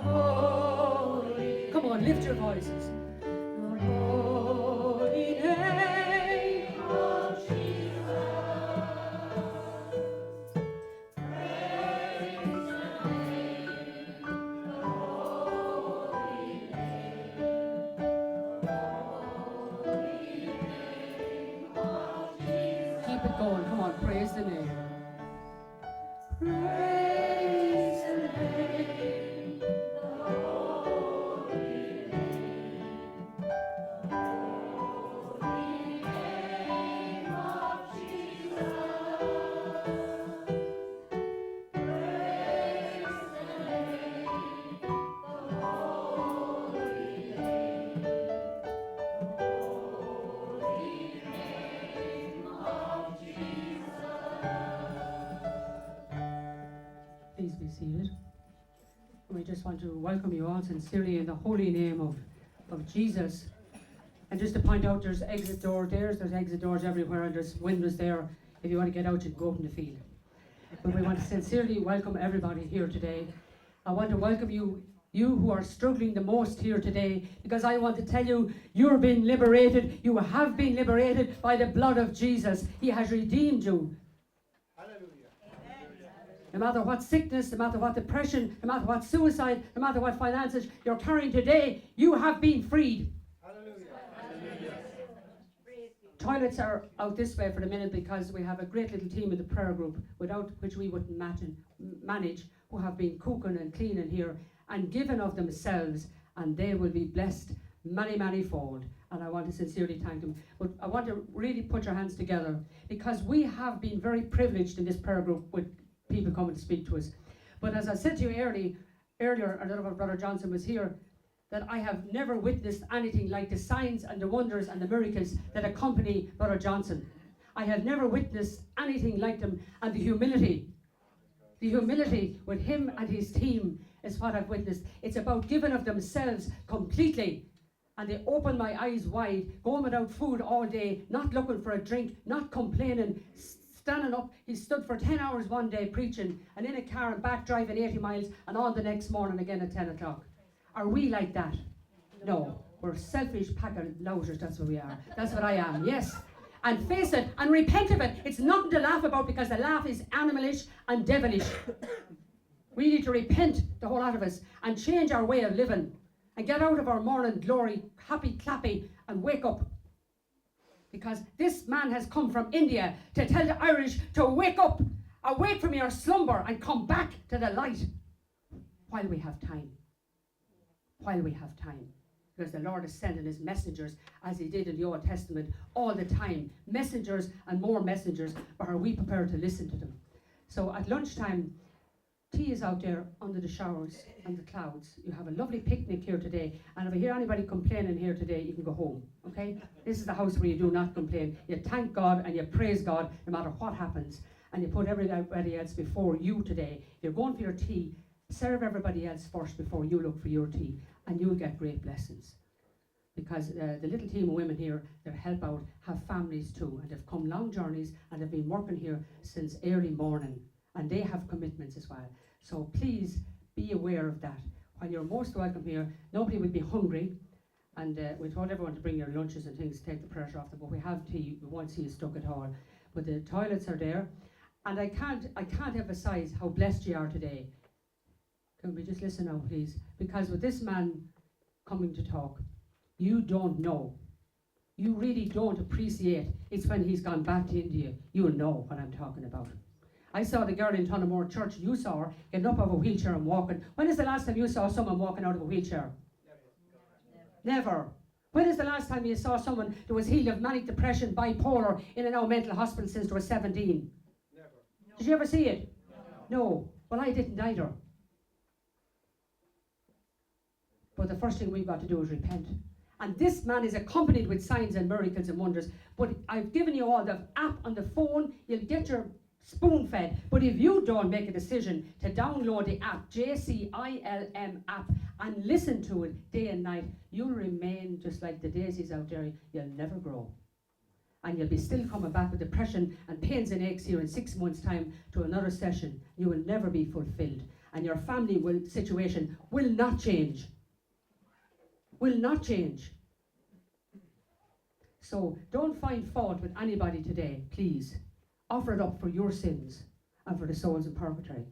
holy. Come on, lift your voices. The holy name of Jesus. Praise the name, the holy name, the holy name of Jesus. Keep it going. Come on, praise the name. Praise the name, the holy name, the holy name of Jesus. Praise the name, the holy name, the holy name of Jesus. Please be seated. We just want to welcome you all sincerely in the holy name of Jesus. And just to point out, there's exit doors there, there's exit doors everywhere, and there's windows there. If you want to get out, you can go up in the field. But we want to sincerely welcome everybody here today. I want to welcome you who are struggling the most here today, because I want to tell you, you're being liberated. You have been liberated by the blood of Jesus. He has redeemed you. No matter what sickness, no matter what depression, no matter what suicide, no matter what finances you're carrying today, you have been freed. Toilets are out this way for the minute, because we have a great little team in the prayer group, without which we wouldn't manage, who have been cooking and cleaning here and given of themselves, and they will be blessed many fold. And I want to sincerely thank them. But I want to really put your hands together, because we have been very privileged in this prayer group with people coming to speak to us. But as I said to you earlier, I don't know if Brother Johnson was here, that I have never witnessed anything like the signs and the wonders and the miracles that accompany Brother Johnson. I have never witnessed anything like them, and the humility with him and his team is what I've witnessed. It's about giving of themselves completely, and they opened my eyes wide, going without food all day, not looking for a drink, not complaining, standing up. He stood for 10 hours one day preaching, and in a car and back driving 80 miles, and on the next morning again at 10 o'clock. Are we like that? No. We're selfish pack of lousers, that's what we are. That's what I am, yes. And face it and repent of it. It's nothing to laugh about, because the laugh is animalish and devilish. We need to repent, the whole lot of us, and change our way of living, and get out of our morning glory, happy clappy, and wake up. Because this man has come from India to tell the Irish to wake up, awake from your slumber, and come back to the light while we have time. While we have time. Because the Lord is sending his messengers, as he did in the Old Testament, all the time. Messengers and more messengers, but are we prepared to listen to them? So at lunchtime, tea is out there under the showers and the clouds. You have a lovely picnic here today, and if you hear anybody complaining here today, you can go home, okay? This is the house where you do not complain. You thank God and you praise God no matter what happens, and you put everybody else before you today. If you're going for your tea, serve everybody else first before you look for your tea, and you'll get great blessings. Because the little team of women here that help out have families too, and they've come long journeys, and they've been working here since early morning, and they have commitments as well. So please be aware of that. While you're most welcome here, nobody will be hungry, and we told everyone to bring your lunches and things to take the pressure off them, but we have tea. We won't see you stuck at all. But the toilets are there, and I can't emphasize how blessed you are today. Can we just listen now, please? Because with this man coming to talk, you don't know. You really don't appreciate. It's when he's gone back to India, you'll know what I'm talking about. I saw the girl in Tullamore Church. You saw her getting up out of a wheelchair and walking. When is the last time you saw someone walking out of a wheelchair? Never. When is the last time you saw someone that was healed of manic depression, bipolar, in and out of mental hospital since they were 17? Never. Did you ever see it? No. Well, I didn't either. But the first thing we've got to do is repent. And this man is accompanied with signs and miracles and wonders. But I've given you all the app on the phone. You'll get your spoon fed. But if you don't make a decision to download the app, JCILM app, and listen to it day and night, you'll remain just like the daisies out there. You'll never grow. And you'll be still coming back with depression and pains and aches here in 6 months' time to another session. You will never be fulfilled. and your family situation will not change. Will not change. So don't find fault with anybody today, please. Offer it up for your sins and for the souls in purgatory.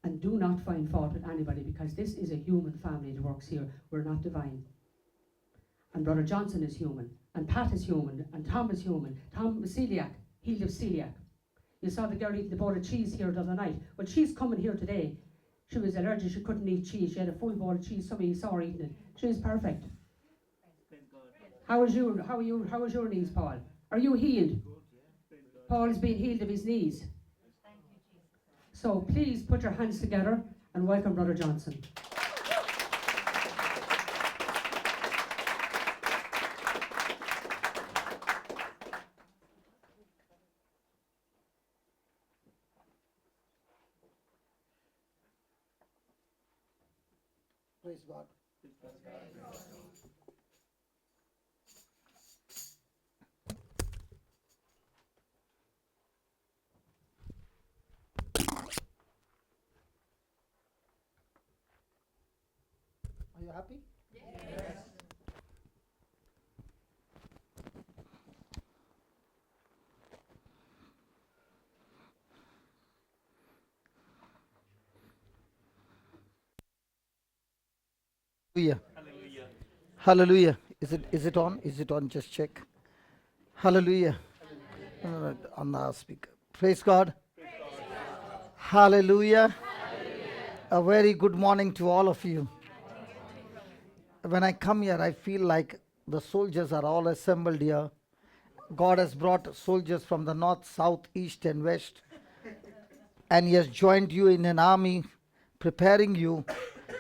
And do not find fault with anybody, because this is a human family that works here. We're not divine. And Brother Johnson is human, and Pat is human, and Tom is human. Tom was celiac, healed of celiac. You saw the girl eating the bowl of cheese here the other night. Well, she's coming here today. She was allergic, she couldn't eat cheese. She had a full bowl of cheese. Somebody saw her eating it. She was perfect. How was your knees, Paul? Are you healed? Paul is being healed of his knees. So please put your hands together and welcome Brother Johnson. Praise God. Are you happy? Yes. Hallelujah. Hallelujah. Is it on? Is it on? Just check. Hallelujah. On the speaker. Praise God. Hallelujah. A very good morning to all of you. When I come here, I feel like the soldiers are all assembled here. God has brought soldiers from the north, south, east, and west. And He has joined you in an army, preparing you,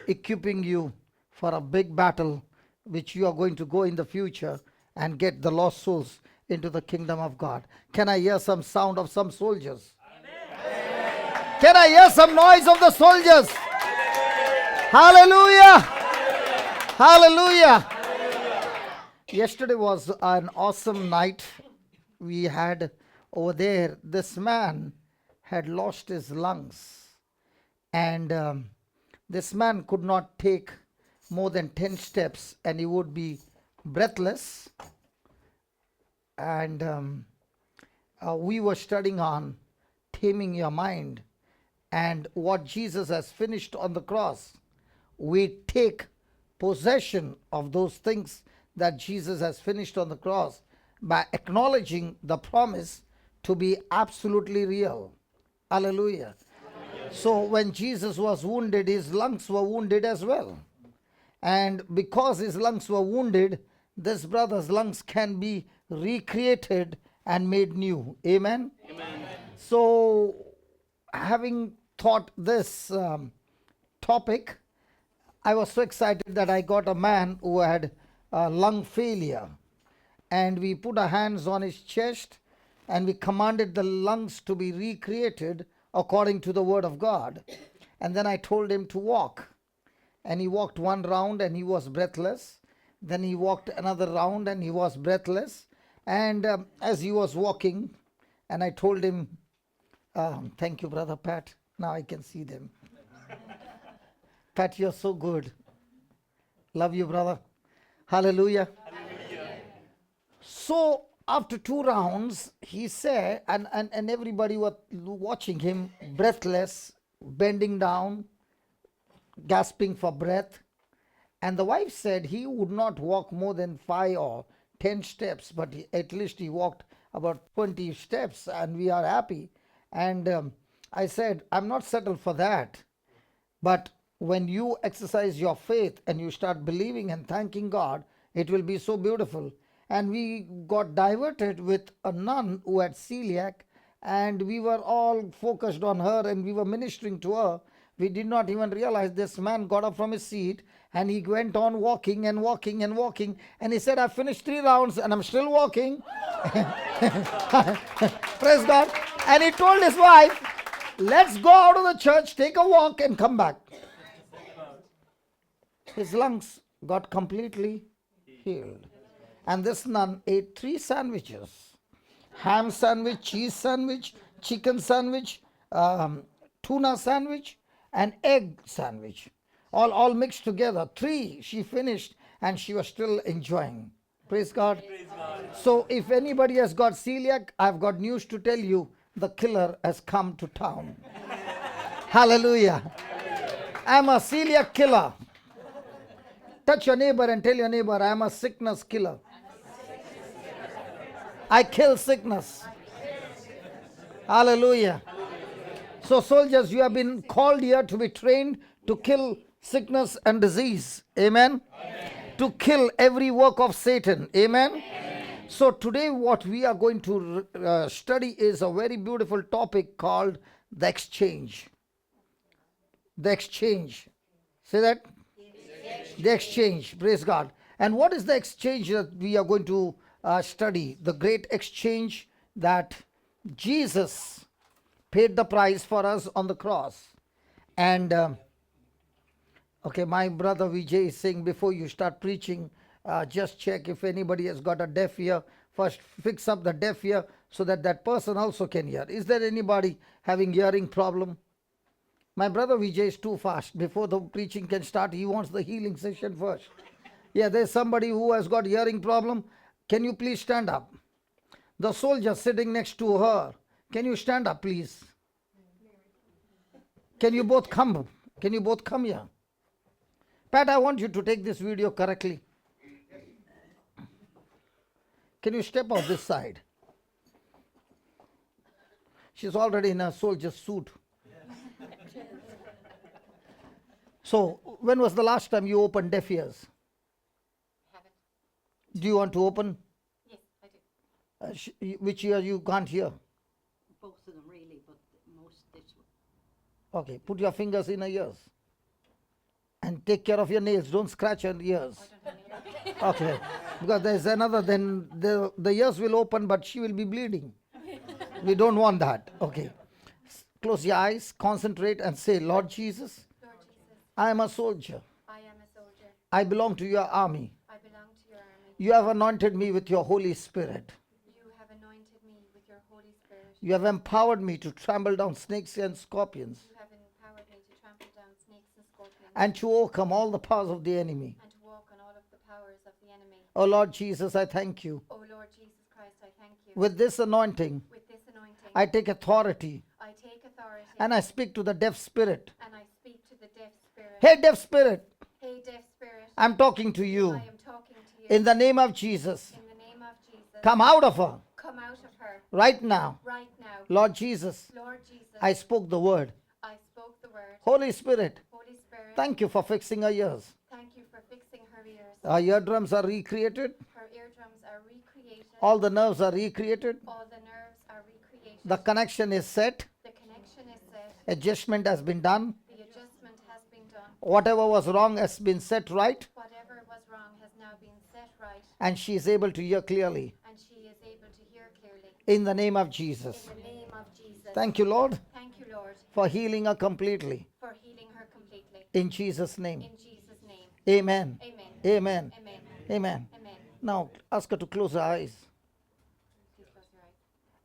equipping you for a big battle which you are going to go in the future and get the lost souls into the kingdom of God. Can I hear some sound of some soldiers? Amen. Can I hear some noise of the soldiers? Hallelujah! Hallelujah! Yesterday was an awesome night we had over there. This man had lost his lungs, and this man could not take more than 10 steps and he would be breathless. And we were studying on taming your mind and what Jesus has finished on the cross. We take possession of those things that Jesus has finished on the cross by acknowledging the promise to be absolutely real. Hallelujah. So when Jesus was wounded, his lungs were wounded as well. And because his lungs were wounded, this brother's lungs can be recreated and made new. Amen? Amen. So, having thought this topic, I was so excited that I got a man who had lung failure. And we put our hands on his chest and we commanded the lungs to be recreated according to the word of God. And then I told him to walk. And he walked one round and he was breathless. Then he walked another round and he was breathless. And as he was walking, and I told him, thank you, Brother Pat. Now I can see them. Pat, you're so good. Love you, brother. Hallelujah. Hallelujah. So after 2 rounds, he said, and everybody was watching him, breathless, bending down, gasping for breath. And the wife said he would not walk more than 5 or 10 steps, but at least he walked about 20 steps, and we are happy. And I said, I'm not settled for that. But when you exercise your faith and you start believing and thanking God, it will be so beautiful. And we got diverted with a nun who had celiac, and we were all focused on her and we were ministering to her. We did not even realize this man got up from his seat and he went on walking and walking and walking. And he said, I finished 3 rounds and I'm still walking. Praise God. And he told his wife, let's go out of the church, take a walk and come back. His lungs got completely healed. And this nun ate 3 sandwiches. Ham sandwich, cheese sandwich, chicken sandwich, tuna sandwich, an egg sandwich, all mixed together. 3 she finished and she was still enjoying. Praise God. So if anybody has got celiac, I've got news to tell you. The killer has come to town. Hallelujah. I'm a celiac killer. Touch your neighbor and tell your neighbor, I'm a sickness killer. I kill sickness. Hallelujah. So soldiers, you have been called here to be trained to kill sickness and disease. Amen. To kill every work of Satan. Amen. So today what we are going to study is a very beautiful topic called the exchange. The exchange. Say that? The exchange. Praise God. And what is the exchange that we are going to study? The great exchange that Jesus paid the price for us on the cross. And okay, my brother Vijay is saying before you start preaching, just check if anybody has got a deaf ear. First fix up the deaf ear so that that person also can hear. Is there anybody having hearing problem? My brother Vijay is too fast. Before the preaching can start, he wants the healing session first. Yeah, there's somebody who has got hearing problem. Can you please stand up? The soldier sitting next to her. Can you stand up, please? Can you both come? Can you both come here? Pat, I want you to take this video correctly. Can you step out this side? She's already in a soldier's suit. So, when was the last time you opened deaf ears? Haven't. Do you want to open? Yes, I do. Which ear you can't hear? Both of them really, but most this one. Okay, put your fingers in her ears. And take care of your nails. Don't scratch your ears. I don't have any. Okay. Because there's another, then the ears will open, but she will be bleeding. We don't want that. Okay. Close your eyes, concentrate, and say, Lord Jesus, Lord Jesus, I am a soldier. I am a soldier. I belong to your army. I belong to your army. You have anointed me with your Holy Spirit. You have anointed me with your Holy Spirit. You have empowered me to trample down snakes and scorpions You have empowered me to trample down snakes and scorpions and to overcome all the powers of the enemy. and to walk on all of the powers of the enemy. Oh Lord Jesus, I thank you. O Lord Jesus Christ, I thank you. With this anointing, With this anointing, I take authority I take authority and I speak to the deaf spirit. and I speak to the deaf spirit. Hey, deaf spirit, Hey, deaf spirit, I'm talking to you. I am talking to you. In the name of Jesus, In the name of Jesus, come out of her come out of her right now. right now. Lord Jesus, Lord Jesus, I spoke the word. I spoke the word. Holy Spirit, Holy Spirit, thank you for fixing her ears. thank you for fixing her ears. Her eardrums are recreated. Her eardrums are recreated. All the nerves are recreated. All the nerves are recreated. The connection is set. The connection is set. Adjustment has been done. The adjustment has been done. Whatever was wrong has been set right. Whatever was wrong has now been set right, And she is able to hear clearly. and she is able to hear clearly. In the name of Jesus. In the name of Jesus. Thank you, Lord, Thank you, Lord, for healing her completely. for healing her completely. In Jesus' name. In Jesus' name. Amen. Amen. Amen. Amen. Amen. Amen. Now ask her to close her eyes Please close your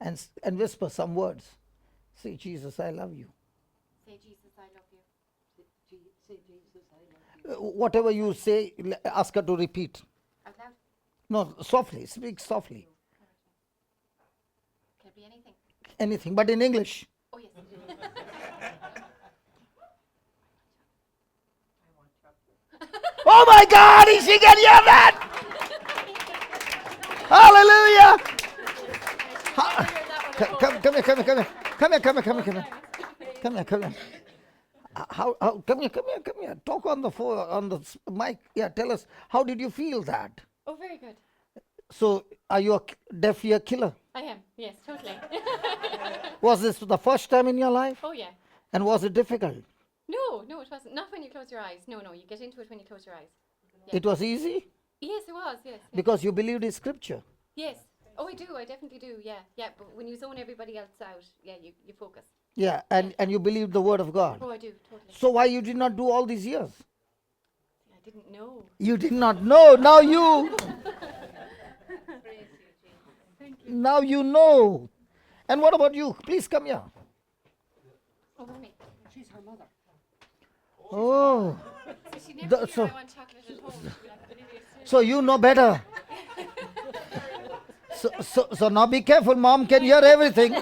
eyes. and whisper some words. Say, Jesus, I love you. Say, Jesus, I love you. Say, Jesus, I love you. Whatever you say, ask her to repeat. Out loud. No, softly. Speak softly. Can it be anything? Anything, but in English. Oh, yes. Oh my God, is she can hear that? Hallelujah. Come here. Come here. Come here. Talk on the phone, on the mic. Yeah, tell us, how did you feel that? Oh, very good. So, are you a deaf ear killer? I am. Yes, totally. Was this the first time in your life? Oh, yeah. And was it difficult? No, it wasn't. Not when you close your eyes. No, you get into it when you close your eyes. Yeah. It was easy Yes, it was. Yes. because you believed in scripture. Yes. Oh, I do. I definitely do. Yeah. But when you zone everybody else out, yeah, you focus. Yeah, and you believed the word of God. Oh, I do. Totally. So why you did not do all these years? I didn't know. You did not know. Now you. Now you know. And what about you? Please come here. Over me. She's her mother. Oh, So she never The- hear so- I want chocolate at home. She'd be like, "Olivia, sit." so you know better. So now be careful. Mom can hear everything.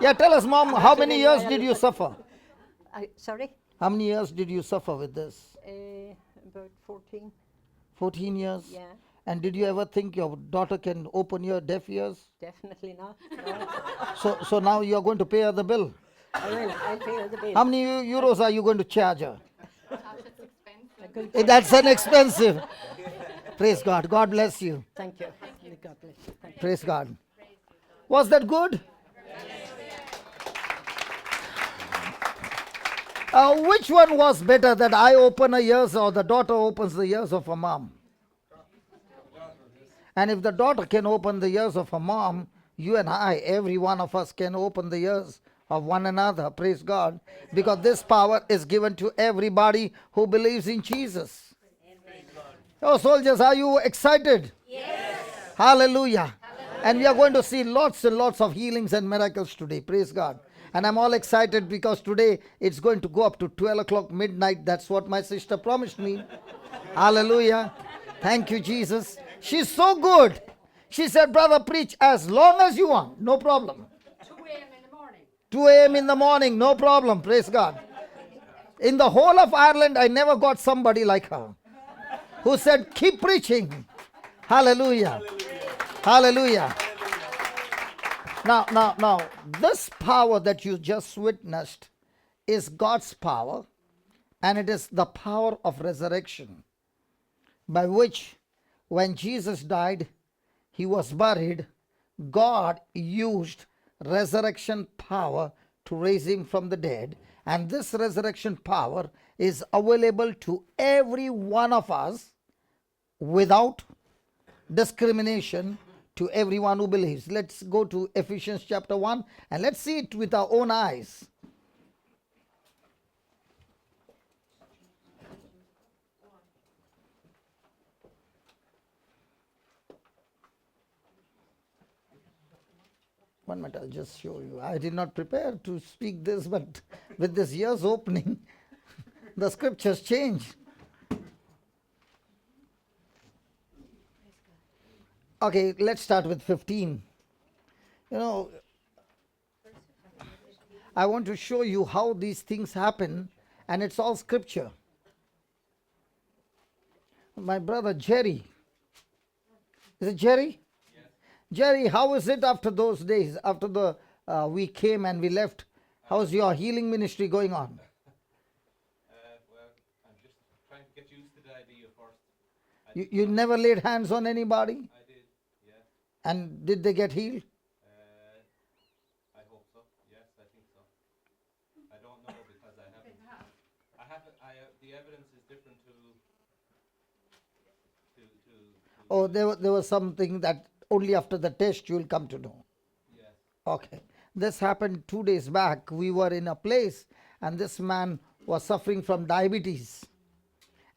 Yeah, tell us, Mom, how many years did you suffer? Sorry? How many years did you suffer with this? About 14. 14 years? Yeah, And did you ever think your daughter can open your deaf ears? definitely not. No. So now you're going to pay her the bill. I will. I'll pay her the bill. How many euros are you going to charge her? Chocolate's expensive. A good- That's an expensive. Praise God. God bless you. Thank you. God bless you. Thank you. Praise God. Was that good? Which one was better, that I open her ears or the daughter opens the ears of her mom? And if the daughter can open the ears of her mom, you and I, every one of us can open the ears of one another. Praise God. Because this power is given to everybody who believes in Jesus. Oh, soldiers, are you excited? Yes. Hallelujah. And we are going to see lots and lots of healings and miracles today. Praise God. And I'm all excited because today it's going to go up to 12 o'clock midnight. That's what my sister promised me. Hallelujah. Thank you, Jesus. She's so good. She said, brother, preach as long as you want. No problem. 2 a.m. in the morning. 2 a.m. in the morning. No problem. Praise God. In the whole of Ireland, I never got somebody like her who said, keep preaching. Hallelujah. Hallelujah. Now, this power that you just witnessed is God's power, and it is the power of resurrection, by which when Jesus died, he was buried, God used resurrection power to raise him from the dead, and this resurrection power is available to every one of us without discrimination, to everyone who believes. Let's go to Ephesians chapter 1 and let's see it with our own eyes. One minute, I'll just show you. I did not prepare to speak this, but with this year's opening, the scriptures change. Okay, let's start with 15. You know, I want to show you how these things happen, and it's all scripture. My brother Jerry. Is it Jerry? Yes. Jerry, how is it after those days, after the we came and we left? How's your healing ministry going on? Well, I'm just trying to get used to the idea first. You never laid hands on anybody? I did, yeah. And did they get healed? I hope so. Yes, I think so. I don't know because I haven't. The evidence is different to. Oh, there was something that only after the test you will come to know. Yes. Okay. This happened 2 days back. We were in a place and this man was suffering from diabetes.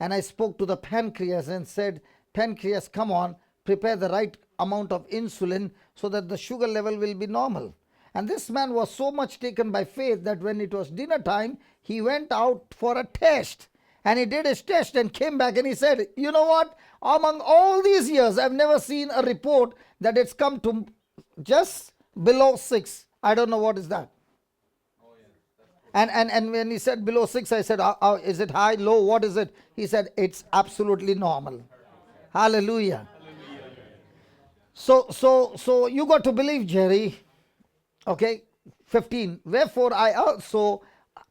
And I spoke to the pancreas and said, pancreas, come on, prepare the right amount of insulin so that the sugar level will be normal. And this man was so much taken by faith that when it was dinner time, he went out for a test. And he did his test and came back and he said, you know what? Among all these years, I've never seen a report that it's come to just below 6. I don't know what is that. And when he said below 6, I said, is it high, low, what is it? He said, it's absolutely normal. Hallelujah. So you got to believe, Jerry. Okay, 15. Wherefore I also,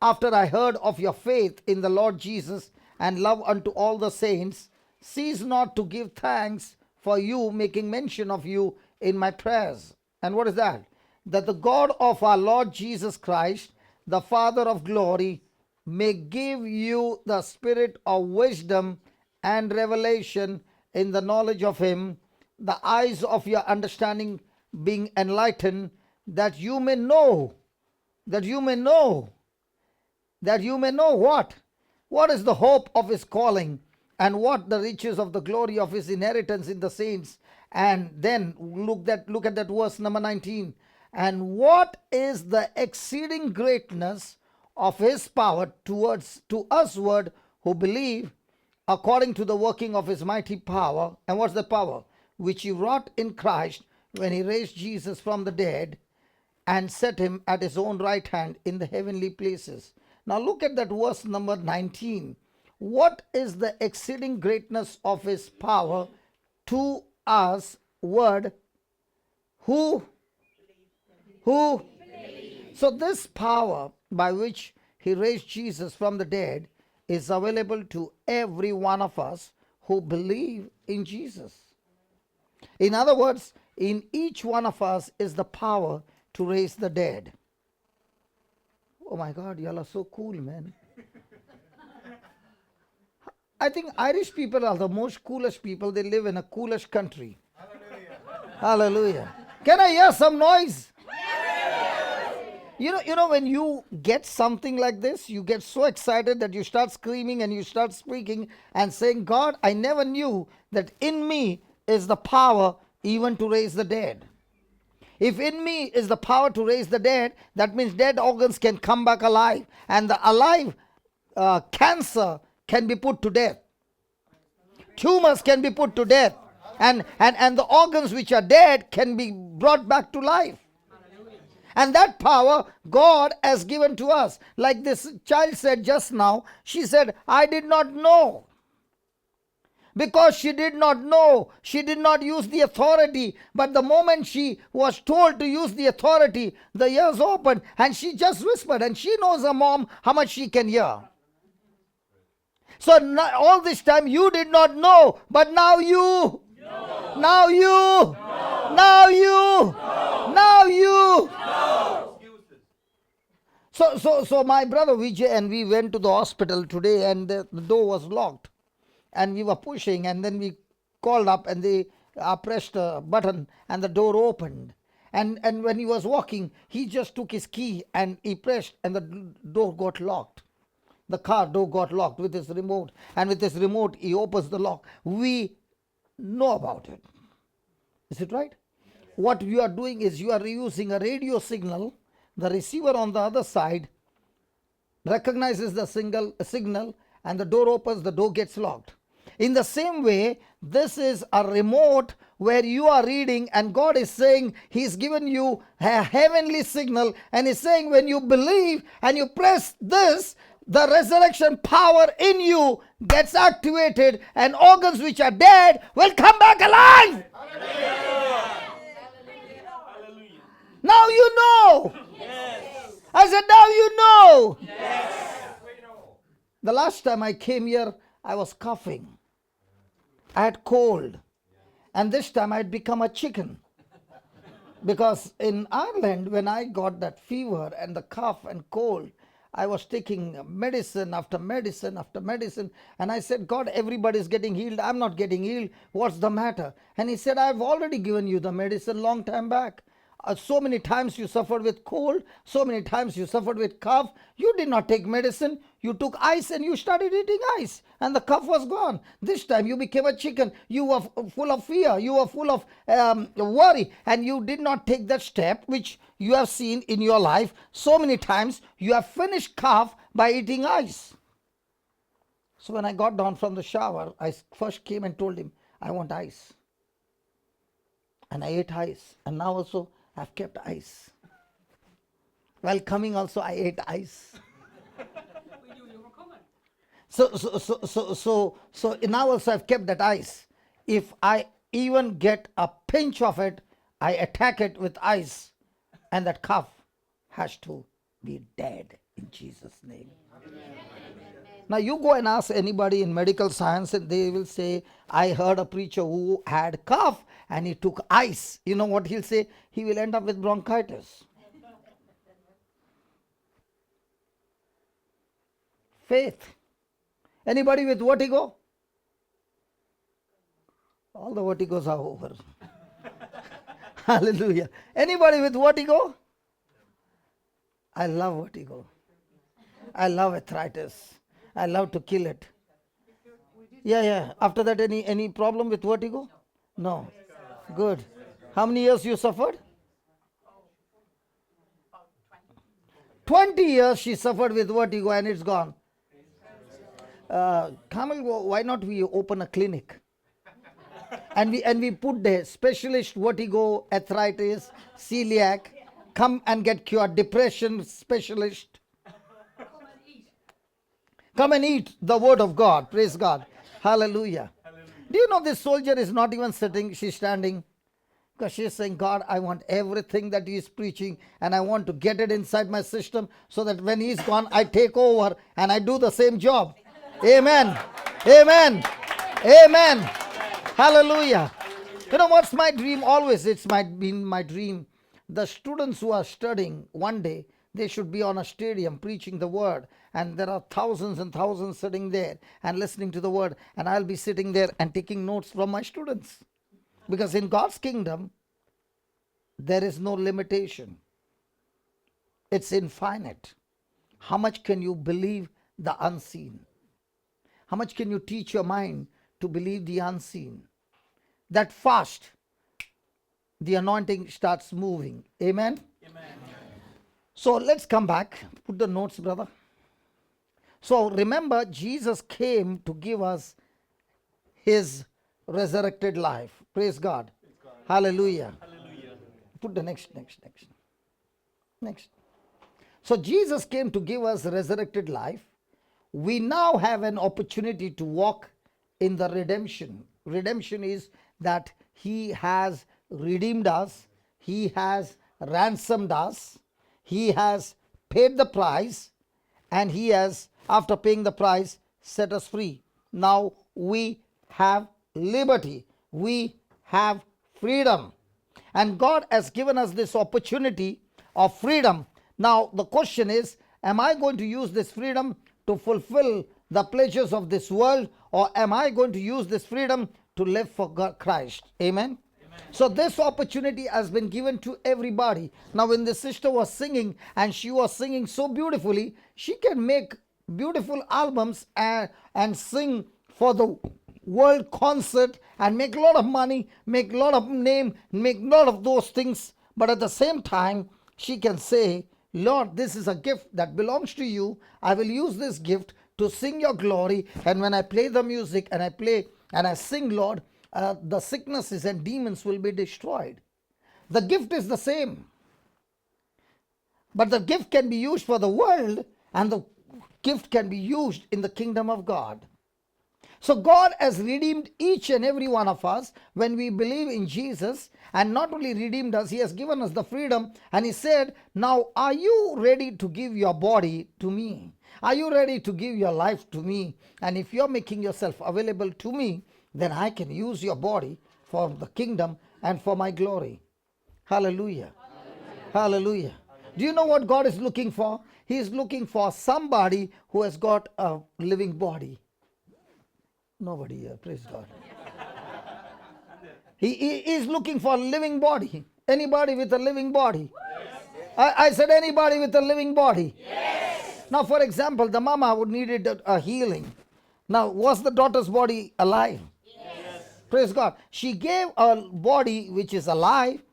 after I heard of your faith in the Lord Jesus and love unto all the saints, cease not to give thanks for you, making mention of you in my prayers. And what is that? That the God of our Lord Jesus Christ, the Father of glory, may give you the spirit of wisdom and revelation in the knowledge of him, the eyes of your understanding being enlightened, that you may know what? What is the hope of his calling, and what the riches of the glory of his inheritance in the saints. And then look at that verse number 19. And what is the exceeding greatness of his power towards to usward who believe, according to the working of his mighty power. And what's the power? Which he wrought in Christ when he raised Jesus from the dead and set him at his own right hand in the heavenly places. Now look at that verse number 19. What is the exceeding greatness of his power to us, word, who? So this power by which he raised Jesus from the dead is available to every one of us who believe in Jesus. In other words, in each one of us is the power to raise the dead. Oh my God, y'all are so cool, man. I think Irish people are the most coolest people. They live in a coolest country. Hallelujah. Can I hear some noise? You know, when you get something like this, you get so excited that you start screaming and you start speaking and saying, God, I never knew that in me is the power even to raise the dead. If in me is the power to raise the dead, that means dead organs can come back alive. And the alive cancer can be put to death. Tumors can be put to death. And the organs which are dead can be brought back to life. And that power God has given to us. Like this child said just now, she said, I did not know. Because she did not know, she did not use the authority. But the moment she was told to use the authority, the ears opened and she just whispered. And she knows her mom how much she can hear. So all this time you did not know, but now you. No. Now you. No. Now you. No. Now you. No. So my brother Vijay and we went to the hospital today and the door was locked. And we were pushing and then we called up and they pressed a button and the door opened. And when he was walking, he just took his key and he pressed and the door got locked. The car door got locked with his remote. And with his remote, he opens the lock. We know about it. Is it right? What you are doing is you are using a radio signal. The receiver on the other side recognizes the signal and the door opens, the door gets locked. In the same way, this is a remote where you are reading and God is saying He's given you a heavenly signal and He's saying when you believe and you press this, the resurrection power in you gets activated and organs which are dead will come back alive. Hallelujah. Now you know. Yes. I said, now you know. Yes. The last time I came here, I was coughing. I had cold. And this time I had become a chicken. Because in Ireland, when I got that fever and the cough and cold, I was taking medicine after medicine after medicine. And I said, God, everybody's getting healed. I'm not getting healed. What's the matter? And He said, I've already given you the medicine long time back. So many times you suffered with cold. So many times you suffered with cough. You did not take medicine. You took ice and you started eating ice. And the cough was gone. This time you became a chicken. You were full of fear. You were full of worry. And you did not take that step which you have seen in your life. So many times you have finished cough by eating ice. So when I got down from the shower, I first came and told him, I want ice. And I ate ice. And now also I've kept ice. While coming also I ate ice. We knew you were coming. So now also I've kept that ice. If I even get a pinch of it, I attack it with ice. And that cough has to be dead in Jesus' name. Amen. Now you go and ask anybody in medical science and they will say, I heard a preacher who had cough and he took ice. You know what he'll say? He will end up with bronchitis. Faith. Anybody with vertigo? All the vertigos are over. Hallelujah. Anybody with vertigo? I love vertigo. I love arthritis. I love to kill it. Yeah. After that, any problem with vertigo? No. Good. How many years you suffered? 20 years she suffered with vertigo and it's gone. Kamal, why not we open a clinic? And we put the specialist vertigo, arthritis, celiac, come and get cured, depression specialist. Come and eat the word of God. Praise God. Hallelujah. Do you know this soldier is not even sitting, she's standing? Because she's saying, God, I want everything that he is preaching and I want to get it inside my system so that when he's gone, I take over and I do the same job. Amen. Amen. Amen. Hallelujah. You know what's my dream? Always it's been my dream. The students who are studying, one day they should be on a stadium preaching the word, and there are thousands and thousands sitting there and listening to the word, and I'll be sitting there and taking notes from my students. Because in God's kingdom, there is no limitation. It's infinite. How much can you believe the unseen? How much can you teach your mind to believe the unseen? That fast, the anointing starts moving. Amen? Amen. So let's come back. Put the notes, brother. So remember, Jesus came to give us his resurrected life. Praise God. Hallelujah. Hallelujah. Put the next. So Jesus came to give us resurrected life. We now have an opportunity to walk in the redemption. Redemption is that he has redeemed us. He has ransomed us. He has paid the price. And he has, after paying the price, set us free. Now we have liberty. We have freedom. And God has given us this opportunity of freedom. Now the question is, am I going to use this freedom to fulfill the pleasures of this world, or am I going to use this freedom to live for God, Christ? Amen. So this opportunity has been given to everybody. Now when the sister was singing, and she was singing so beautifully, she can make beautiful albums and sing for the world concert and make a lot of money, make a lot of name, make a lot of those things. But at the same time, she can say, Lord, this is a gift that belongs to you. I will use this gift to sing your glory. And when I play the music and I play and I sing, Lord, the sicknesses and demons will be destroyed. The gift is the same. But the gift can be used for the world, and the gift can be used in the kingdom of God. So God has redeemed each and every one of us when we believe in Jesus, and not only redeemed us, he has given us the freedom, and he said, now are you ready to give your body to me? Are you ready to give your life to me? And if you're making yourself available to me, then I can use your body for the kingdom and for my glory. Hallelujah. Hallelujah. Hallelujah. Do you know what God is looking for? He is looking for somebody who has got a living body. Nobody here, praise God. He is looking for a living body. Anybody with a living body? Yes. I said anybody with a living body. Yes. Now for example, the mama would needed a healing. Now was the daughter's body alive? Yes. Praise God. She gave a body which is alive,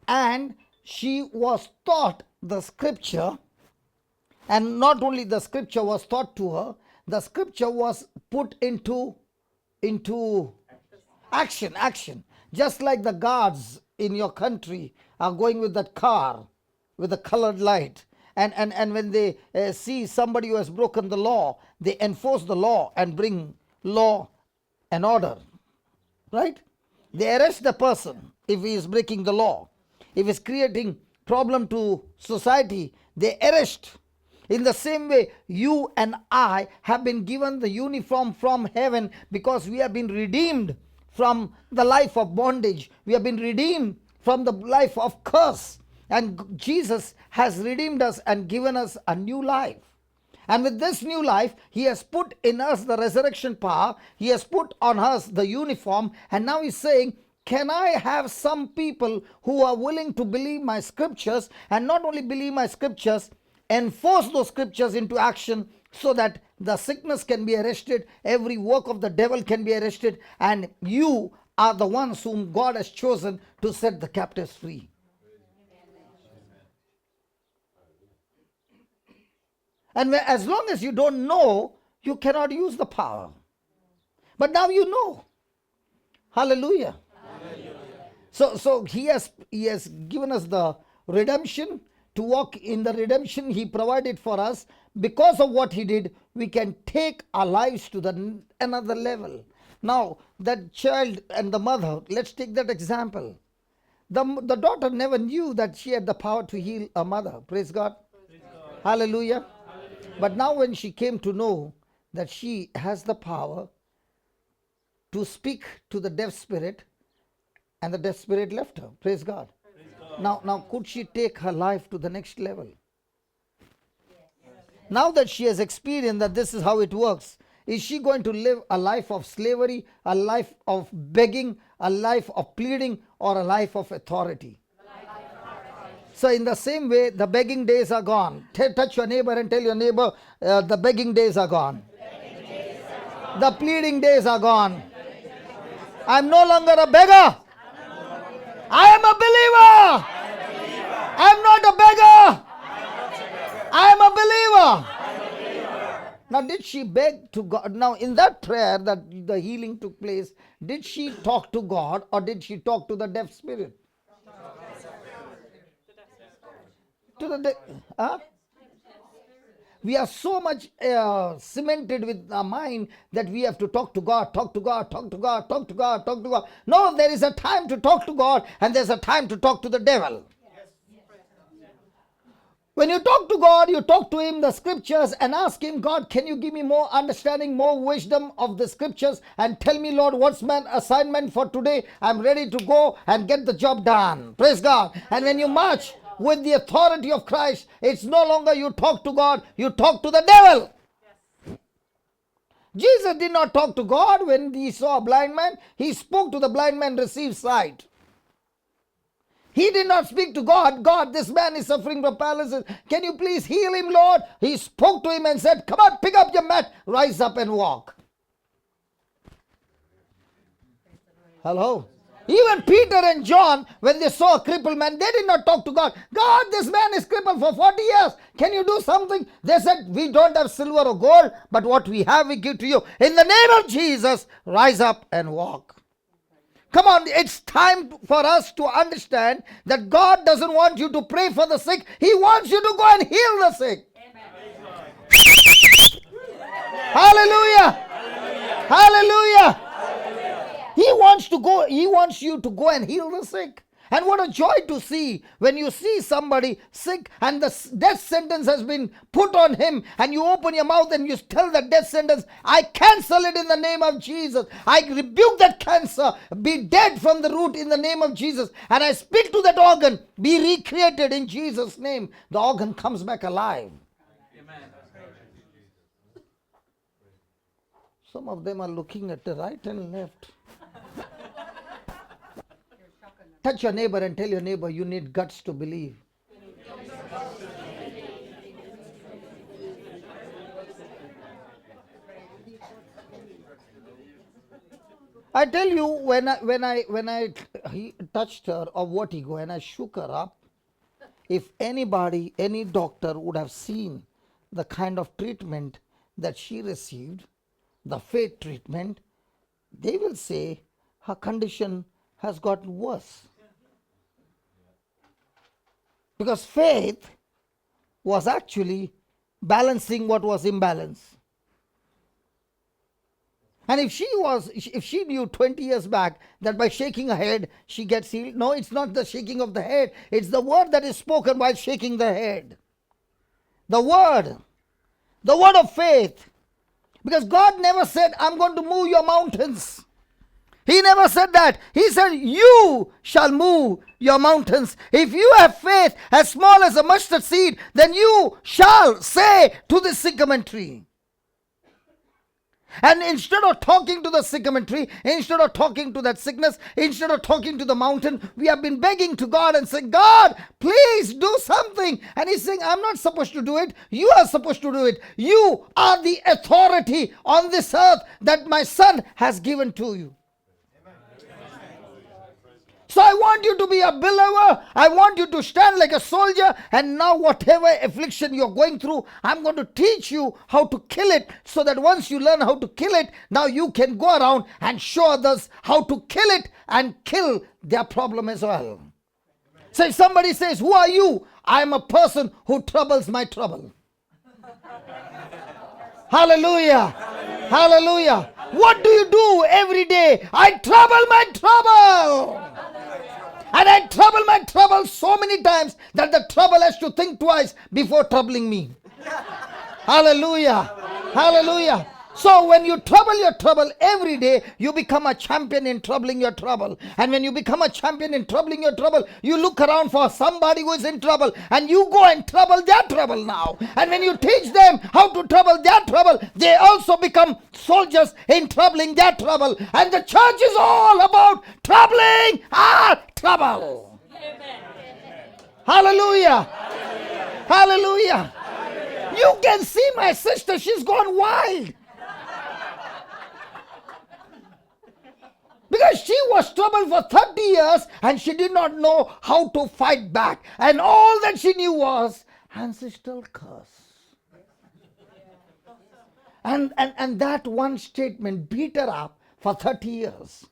and she was taught the scripture. And not only the scripture was taught to her, the scripture was put into action. Just like the guards in your country are going with that car with a colored light. And when they see somebody who has broken the law, they enforce the law and bring law and order. Right? They arrest the person if he is breaking the law. If he is creating problem to society, they arrest. In the same way, you and I have been given the uniform from heaven because we have been redeemed from the life of bondage. We have been redeemed from the life of curse. And Jesus has redeemed us and given us a new life. And with this new life, he has put in us the resurrection power. He has put on us the uniform. And now he's saying, can I have some people who are willing to believe my scriptures, and not only believe my scriptures, enforce those scriptures into action, so that the sickness can be arrested, every work of the devil can be arrested, and you are the ones whom God has chosen to set the captives free. And as long as you don't know, you cannot use the power. But now you know. Hallelujah. So he has given us the redemption. To walk in the redemption he provided for us. Because of what he did, we can take our lives to another level. Now, that child and the mother, let's take that example. The daughter never knew that she had the power to heal her mother. Praise God. Hallelujah. But now when she came to know that she has the power to speak to the deaf spirit, and the deaf spirit left her. Praise God. Now could she take her life to the next level? Now that she has experienced that this is how it works, is she going to live a life of slavery, a life of begging, a life of pleading, or a life of authority? So in the same way, the begging days are gone. Touch your neighbor and tell your neighbor, the begging days are gone. The pleading days are gone. I'm no longer a beggar. I am a believer. I'm not a beggar. I am a believer. Now, did she beg to God? Now, in that prayer that the healing took place, did she talk to God or did she talk to the deaf spirit? To the huh? We are so much cemented with our mind that we have to talk to God, talk to God, talk to God, talk to God, talk to God. No, there is a time to talk to God and there's a time to talk to the devil. When you talk to God, you talk to him the scriptures and ask him, God, can you give me more understanding, more wisdom of the scriptures and tell me, Lord, what's my assignment for today? I'm ready to go and get the job done. Praise God. And when you march with the authority of Christ, it's no longer you talk to God, you talk to the devil. Jesus did not talk to God when he saw a blind man. He spoke to the blind man, received sight. He did not speak to God. God, this man is suffering from paralysis. Can you please heal him, Lord? He spoke to him and said, come on, pick up your mat, rise up and walk. Hello? Even Peter and John, when they saw a crippled man, they did not talk to God. God, this man is crippled for 40 years. Can you do something? They said, we don't have silver or gold, but what we have we give to you. In the name of Jesus, rise up and walk. Come on, it's time for us to understand that God doesn't want you to pray for the sick. He wants you to go and heal the sick. Hallelujah. Hallelujah. He wants you to go and heal the sick. And what a joy to see when you see somebody sick and the death sentence has been put on him and you open your mouth and you tell the death sentence, I cancel it in the name of Jesus. I rebuke that cancer. Be dead from the root in the name of Jesus. And I speak to that organ, be recreated in Jesus' name. The organ comes back alive. Amen. Some of them are looking at the right and left. Touch your neighbor and tell your neighbor you need guts to believe. I tell you, when I touched her of vertigo and I shook her up, if anybody, any doctor would have seen the kind of treatment that she received, the faith treatment, they will say her condition has gotten worse. Because faith was actually balancing what was imbalance. And if she knew 20 years back that by shaking her head she gets healed, no, it's not the shaking of the head, it's the word that is spoken while shaking the head. The word of faith. Because God never said, I'm going to move your mountains. He never said that. He said, you shall move your mountains. If you have faith as small as a mustard seed, then you shall say to the sycamore tree. And instead of talking to the sycamore tree, instead of talking to that sickness, instead of talking to the mountain, we have been begging to God and saying, God, please do something. And he's saying, I'm not supposed to do it. You are supposed to do it. You are the authority on this earth that my son has given to you. So I want you to be a believer. I want you to stand like a soldier. And now whatever affliction you're going through, I'm going to teach you how to kill it, so that once you learn how to kill it, now you can go around and show others how to kill it and kill their problem as well. So if somebody says, who are you? I am a person who troubles my trouble. Hallelujah. Hallelujah. What do you do every day? I trouble my trouble. And I trouble my trouble so many times that the trouble has to think twice before troubling me. Hallelujah. Hallelujah. So when you trouble your trouble every day, you become a champion in troubling your trouble. And when you become a champion in troubling your trouble, you look around for somebody who is in trouble and you go and trouble their trouble now. And when you teach them how to trouble their trouble, they also become soldiers in troubling their trouble. And the church is all about troubling our trouble. Hallelujah. Hallelujah. You can see my sister, she's gone wild. Because she was troubled for 30 years and she did not know how to fight back. And all that she knew was ancestral curse. And that one statement beat her up for 30 years.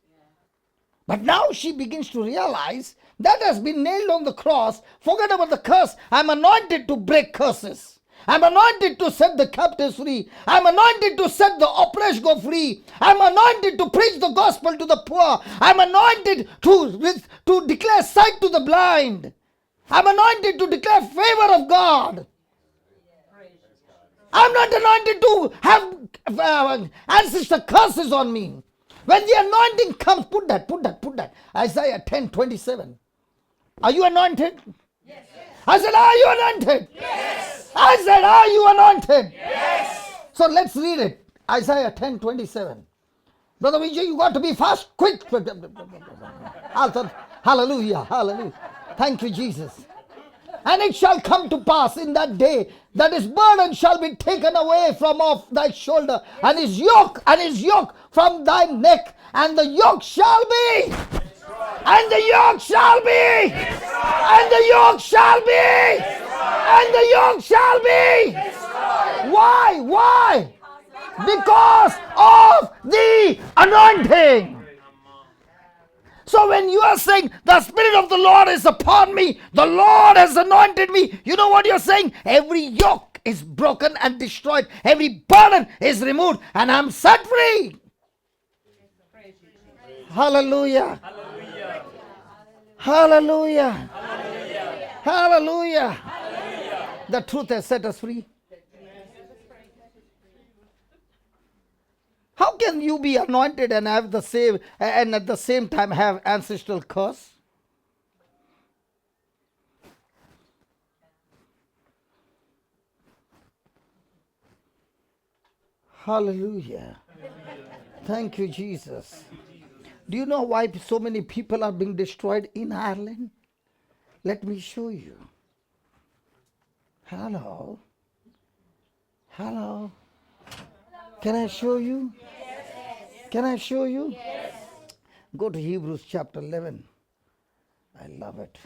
But now she begins to realize that has been nailed on the cross. Forget about the curse. I'm anointed to break curses. I'm anointed to set the captives free. I'm anointed to set the oppressed go free. I'm anointed to preach the gospel to the poor. I'm anointed to declare sight to the blind. I'm anointed to declare favor of God. I'm not anointed to have ancestor curses on me. When the anointing comes, put that. Isaiah 10:27. Are you anointed? Yes. I said, are you anointed? Yes. I said, are you anointed? Yes. So let's read it. Isaiah 10:27. Brother Vijay, you got to be fast, quick. Hallelujah, hallelujah. Thank you, Jesus. And it shall come to pass in that day that his burden shall be taken away from off thy shoulder, and his yoke from thy neck, and the yoke shall be. And the yoke shall be. And the yoke shall be. And the yoke shall be. Why? Why? Because of the anointing. So when you are saying, the Spirit of the Lord is upon me, the Lord has anointed me, you know what you're saying? Every yoke is broken and destroyed. Every burden is removed and I'm set free. Hallelujah. Hallelujah. Hallelujah. The truth has set us free. How can you be anointed and have the same, and at the same time have ancestral curse? Hallelujah. Thank you, Jesus. Do you know why so many people are being destroyed in Ireland? Let me show you. Hello. Hello. Can I show you? Yes. Can I show you? Yes. Go to Hebrews chapter 11. I love it.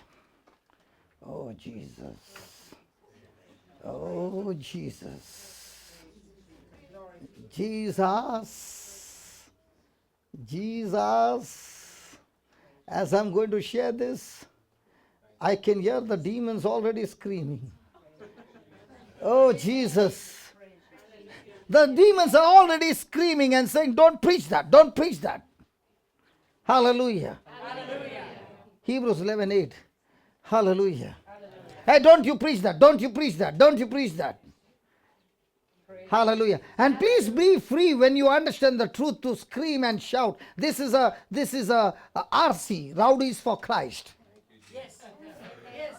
Oh, Jesus. Oh, Jesus. Jesus. Jesus. As I'm going to share this, I can hear the demons already screaming. Oh, Jesus. The demons are already screaming and saying, don't preach that, don't preach that. Hallelujah. Hallelujah. Hebrews 11:8. Hallelujah. Hey, don't you preach that, don't you preach that, don't you preach that. Hallelujah. And please be free when you understand the truth to scream and shout. This is a RC, Rowdies for Christ. Yes. Yes.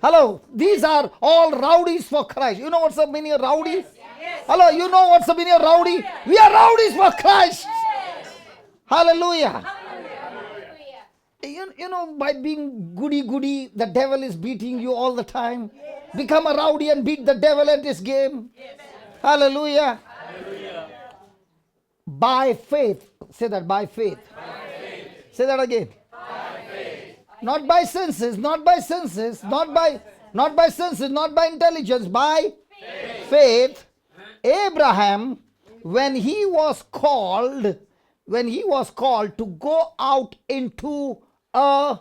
Hello, these are all rowdies for Christ. You know what's the meaning of rowdy? Yes. Hello, you know what's the meaning of rowdy? We are rowdies for Christ. Yes. Hallelujah. Hallelujah. You know, by being goody, the devil is beating you all the time. Yes. Become a rowdy and beat the devil at this game. Yes. Hallelujah. Hallelujah. By faith. Say that, by faith. By faith. Say that again. By faith. Not by senses, not by senses, not by senses, not by intelligence, by faith. Abraham, when he was called to go out into a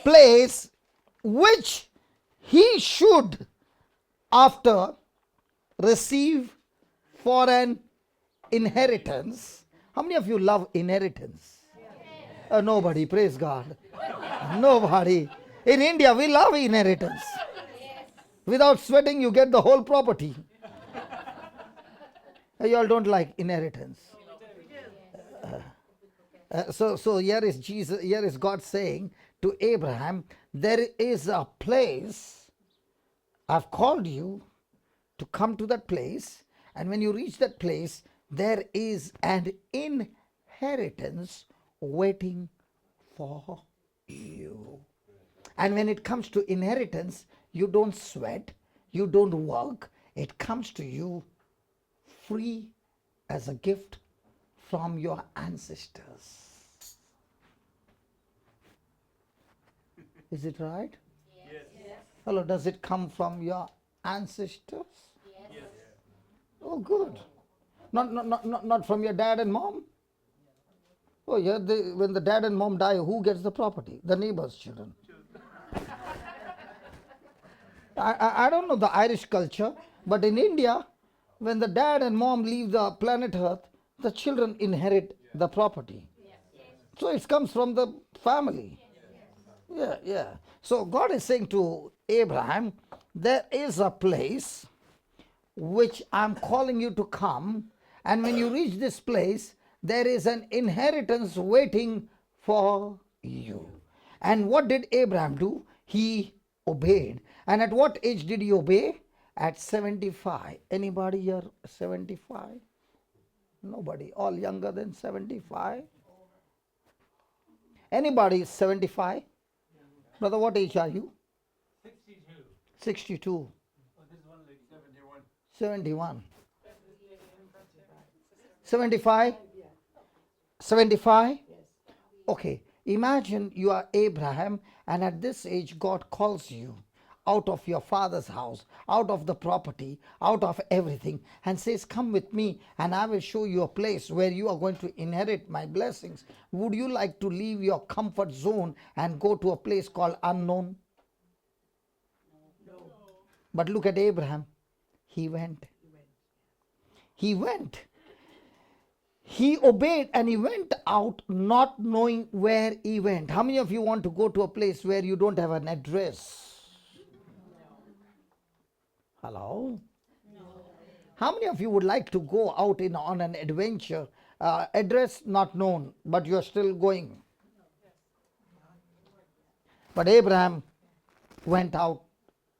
place which he should after receive for an inheritance. How many of you love inheritance? Nobody, praise God. Nobody. In India, we love inheritance. Without sweating, you get the whole property. You all don't like inheritance. So here is Jesus, here is God saying to Abraham, there is a place, I've called you to come to that place, and when you reach that place, there is an inheritance waiting for you. And when it comes to inheritance, you don't sweat, you don't work, it comes to you free as a gift from your ancestors. Is it right? Yes. Hello, does it come from your ancestors? Yes. Oh, good. Not from your dad and mom? Oh, yeah, when the dad and mom die, who gets the property? The neighbor's children. I don't know the Irish culture, but in India, when the dad and mom leave the planet Earth, the children inherit the property. So it comes from the family. Yeah. So God is saying to Abraham, there is a place which I'm calling you to come, and when you reach this place, there is an inheritance waiting for you. And what did Abraham do? He obeyed. And at what age did he obey? At 75. Anybody here 75? Nobody. All younger than 75? Anybody 75? Brother, what age are you? 62. 62. Oh, this one like 71. 71. 75? 75? Okay. Imagine you are Abraham, and at this age, God calls you out of your father's house, out of the property, out of everything, and says, come with me, and I will show you a place where you are going to inherit my blessings. Would you like to leave your comfort zone and go to a place called unknown? No. But look at Abraham. He went. He went. He obeyed and he went out not knowing where he went. How many of you want to go to a place where you don't have an address? Hello? No. How many of you would like to go out on an adventure, address not known, but you're still going? But Abraham went out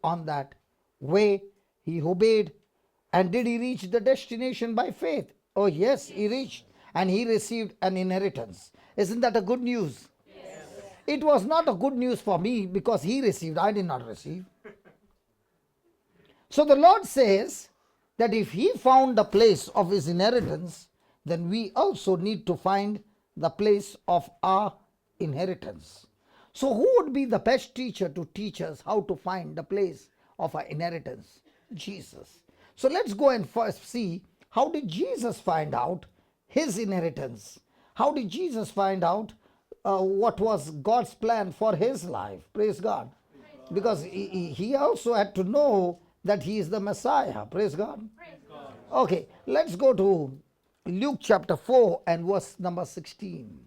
on that way. He obeyed. And did he reach the destination by faith? Oh yes, he reached. And he received an inheritance. Isn't that a good news? Yes. It was not a good news for me because he received. I did not receive. So the Lord says that if he found the place of his inheritance, then we also need to find the place of our inheritance. So who would be the best teacher to teach us how to find the place of our inheritance? Jesus. So let's go and first see, how did Jesus find out his inheritance? How did Jesus find out what was God's plan for his life? Praise God. Because he also had to know that he is the Messiah. Praise God. Okay, let's go to Luke chapter 4 and verse number 16.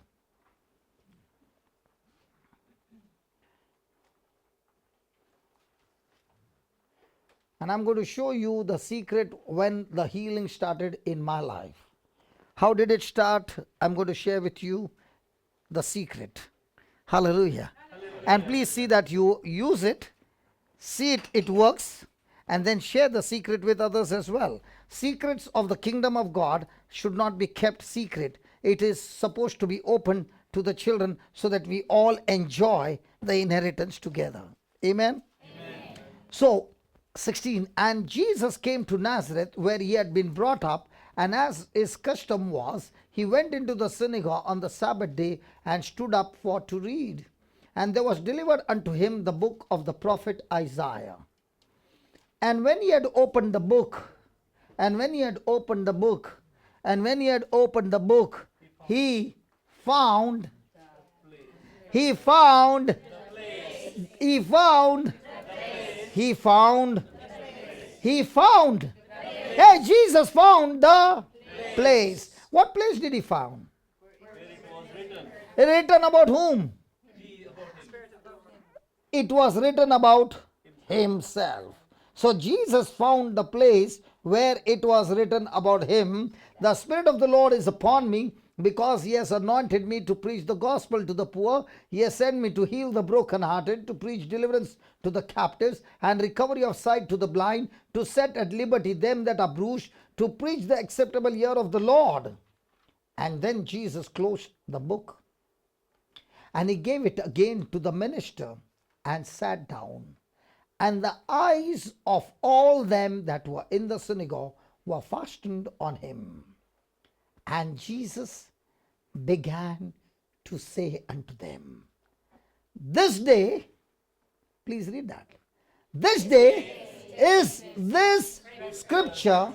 And I'm going to show you the secret when the healing started in my life. How did it start? I'm going to share with you the secret. Hallelujah. And please see that you use it, see it works, and then share the secret with others as well. Secrets of the kingdom of God should not be kept secret. It is supposed to be open to the children so that we all enjoy the inheritance together. Amen? So, 16, and Jesus came to Nazareth where he had been brought up, And as his custom was, he went into the synagogue on the Sabbath day and stood up for to read. And there was delivered unto him the book of the prophet Isaiah. And when he had opened the book, and when he had opened the book, and when he had opened the book, he found, he found, he found, he found, he found. Hey, Jesus found the place. What place did he found? Written about whom? It was written about himself. So Jesus found the place where it was written about him. The Spirit of the Lord is upon me, because he has anointed me to preach the gospel to the poor. He has sent me to heal the brokenhearted, to preach deliverance to the captives, and recovery of sight to the blind, to set at liberty them that are bruised, to preach the acceptable year of the Lord. And then Jesus closed the book, and he gave it again to the minister, and sat down. And the eyes of all them that were in the synagogue were fastened on him. And Jesus began to say unto them, this day, please read that. This day is this scripture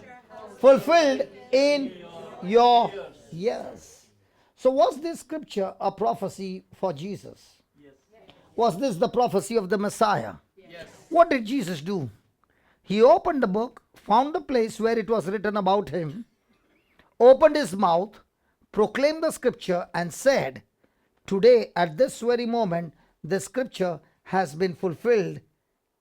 fulfilled in your ears. So was this scripture a prophecy for Jesus? Was this the prophecy of the Messiah? Yes. What did Jesus do? He opened the book, found the place where it was written about him, opened his mouth, proclaimed the scripture, and said, today at this very moment the scripture has been fulfilled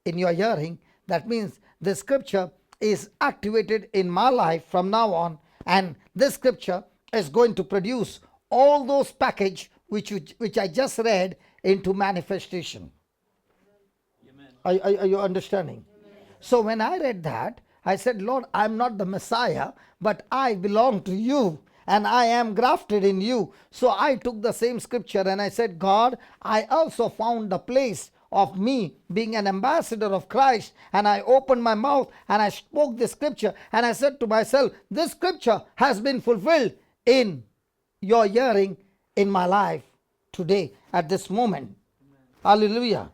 in your hearing. That means the scripture is activated in my life from now on, and this scripture is going to produce all those package which I just read into manifestation. Are you understanding? So when I read that, I said, Lord, I'm not the Messiah, but I belong to you, and I am grafted in you. So I took the same scripture and I said, God, I also found the place of me being an ambassador of Christ, and I opened my mouth and I spoke this scripture, and I said to myself, this scripture has been fulfilled in your hearing in my life today at this moment. Hallelujah.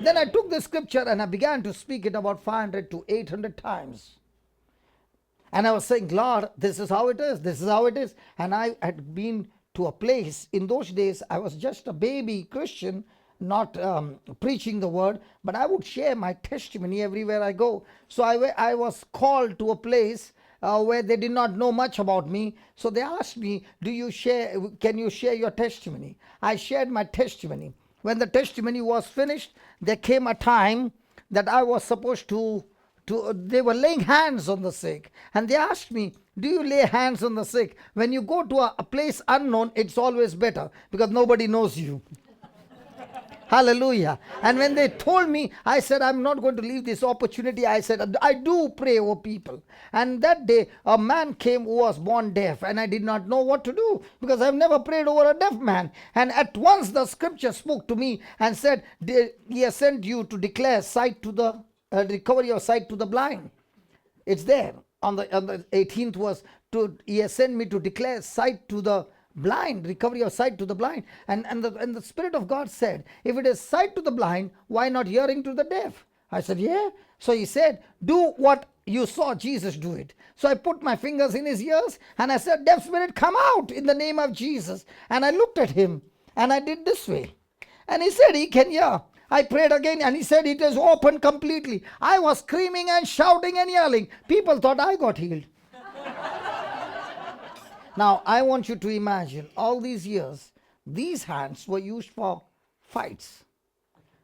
Then I took the scripture and I began to speak it about 500 to 800 times. And I was saying, Lord, this is how it is. This is how it is. And I had been to a place, in those days, I was just a baby Christian, not preaching the word, but I would share my testimony everywhere I go. So I was called to a place where they did not know much about me. So they asked me, can you share your testimony? I shared my testimony. When the testimony was finished, there came a time that I was supposed to they were laying hands on the sick. And they asked me, do you lay hands on the sick? When you go to a place unknown, it's always better because nobody knows you. Hallelujah. And when they told me, I said, I'm not going to leave this opportunity. I said, I do pray over people. And that day, a man came who was born deaf, and I did not know what to do because I've never prayed over a deaf man. And at once the scripture spoke to me and said, he has sent you to declare sight to the recovery of sight to the blind. It's there. On the 18th was, he has sent me to declare sight to the blind, recovery of sight to the blind. And the Spirit of God said, if it is sight to the blind, why not hearing to the deaf? I said, yeah. So he said, do what you saw Jesus do it. So I put my fingers in his ears and I said, deaf spirit, come out in the name of Jesus. And I looked at him and I did this way. And he said, he can hear. I prayed again and he said, it is open completely. I was screaming and shouting and yelling. People thought I got healed. Now, I want you to imagine all these years, these hands were used for fights.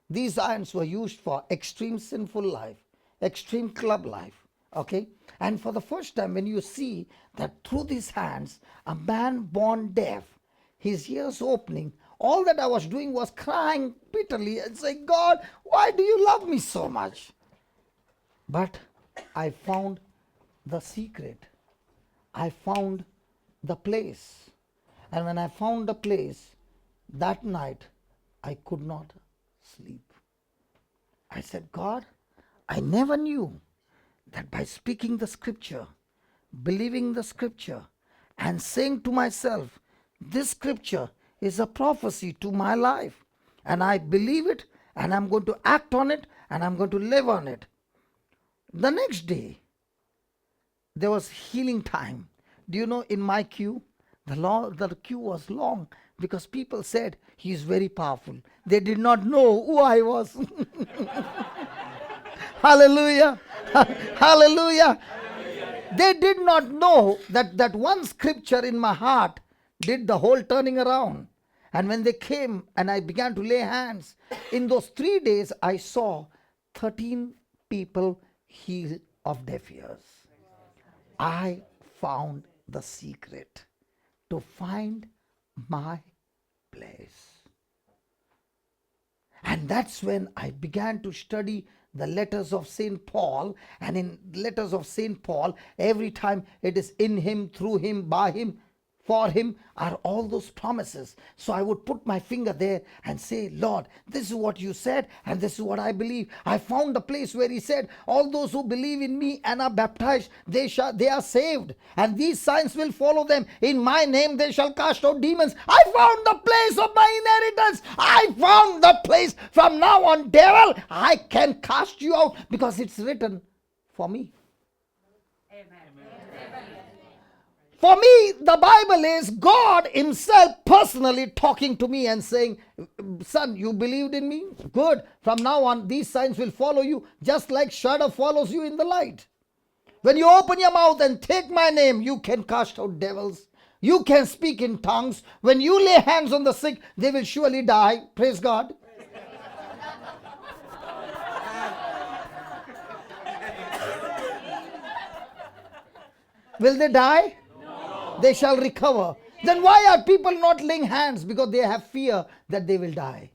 These hands were used for extreme sinful life, extreme club life. Okay? And for the first time, when you see that through these hands, a man born deaf, his ears opening, all that I was doing was crying bitterly and saying, God, why do you love me so much? But I found the secret. I found the place. And when I found the place, that night I could not sleep. I said, God, I never knew that by speaking the scripture, believing the scripture and saying to myself, this scripture is a prophecy to my life, and I believe it, and I'm going to act on it, and I'm going to live on it. The next day, there was healing time. Do you know, in my queue, the queue was long because people said he is very powerful. They did not know who I was. Hallelujah. Hallelujah. They did not know that one scripture in my heart did the whole turning around. And when they came and I began to lay hands, in those 3 days I saw 13 people healed of deaf ears. I found the secret to find my place. And that's when I began to study the letters of St. Paul. And in letters of St. Paul, every time it is in him, through him, by him, for him are all those promises. So I would put my finger there and say, Lord, this is what you said, and this is what I believe. I found the place where he said, all those who believe in me and are baptized, they are saved, and these signs will follow them. In my name they shall cast out demons. I found the place of my inheritance. I found the place. From now on, devil, I can cast you out because it's written for me. For me, the Bible is God himself personally talking to me and saying, son, you believed in me? Good. From now on, these signs will follow you just like shadow follows you in the light. When you open your mouth and take my name, you can cast out devils. You can speak in tongues. When you lay hands on the sick, they will surely die. Praise God. Will they die? They shall recover. Then why are people not laying hands? Because they have fear that they will die.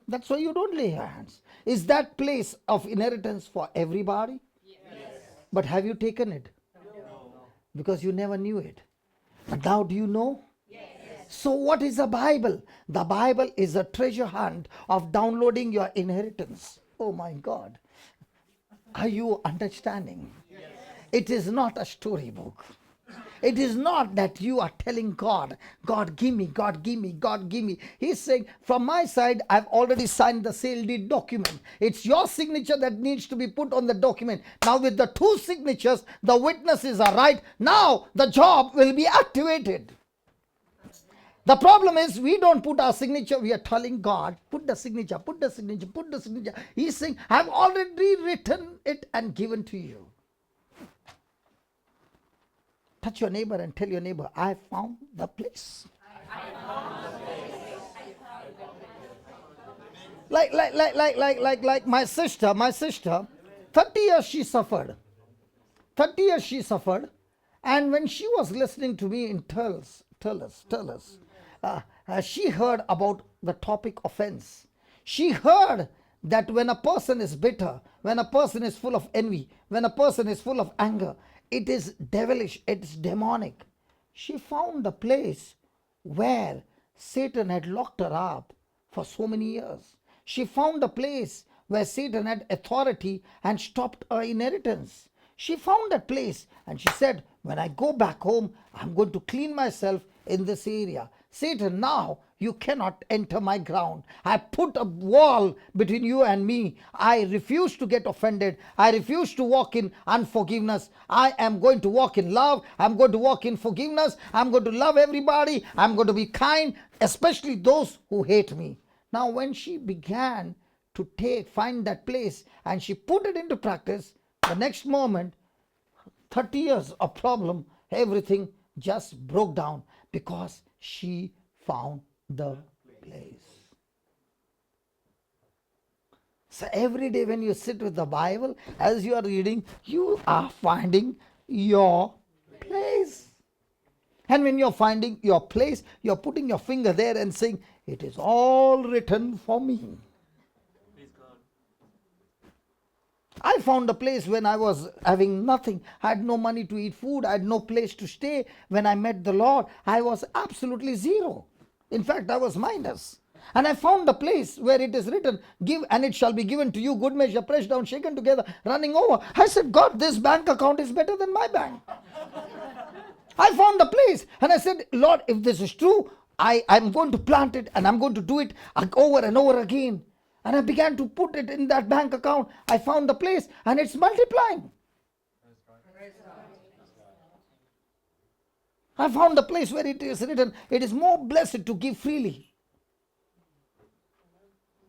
That's why you don't lay hands. Is that place of inheritance for everybody? Yes. But have you taken it? No. Because you never knew it. But now do you know? Yes. So what is the Bible? The Bible is a treasure hunt of downloading your inheritance. Oh my God. Are you understanding? Yes. It is not a storybook. It is not that you are telling God, God give me, God give me, God give me. He's saying, from my side, I've already signed the sale deed document. It's your signature that needs to be put on the document. Now with the 2 signatures, the witnesses are right. Now the job will be activated. The problem is we don't put our signature. We are telling God, put the signature, put the signature, put the signature. He's saying, I've already written it and given to you. Touch your neighbor and tell your neighbor, I found the place. Like my sister, 30 years she suffered. 30 years she suffered. And when she was listening to me in Tell Us, she heard about the topic offense. She heard that when a person is bitter, when a person is full of envy, when a person is full of anger, it is devilish, it's demonic. She found the place where Satan had locked her up for so many years. She found a place where Satan had authority and stopped her inheritance. She found that place and she said, when I go back home, I'm going to clean myself in this area. Satan, now you cannot enter my ground. I put a wall between you and me. I refuse to get offended. I refuse to walk in unforgiveness. I am going to walk in love. I'm going to walk in forgiveness. I'm going to love everybody. I'm going to be kind, especially those who hate me. Now, when she began to find that place and she put it into practice, the next moment, 30 years of problem, everything just broke down because she found the place. So every day when you sit with the Bible, as you are reading, you are finding your place. And when you're finding your place, you're putting your finger there and saying, it is all written for me. I found a place when I was having nothing. I had no money to eat food. I had no place to stay. When I met the Lord, I was absolutely zero. In fact, I was minus. And I found the place where it is written, give and it shall be given to you, good measure, pressed down, shaken together, running over. I said, God, this bank account is better than my bank. I found the place and I said, Lord, if this is true, I'm going to plant it and I'm going to do it over and over again. And I began to put it in that bank account. I found the place and it's multiplying. I found the place where it is written, it is more blessed to give freely.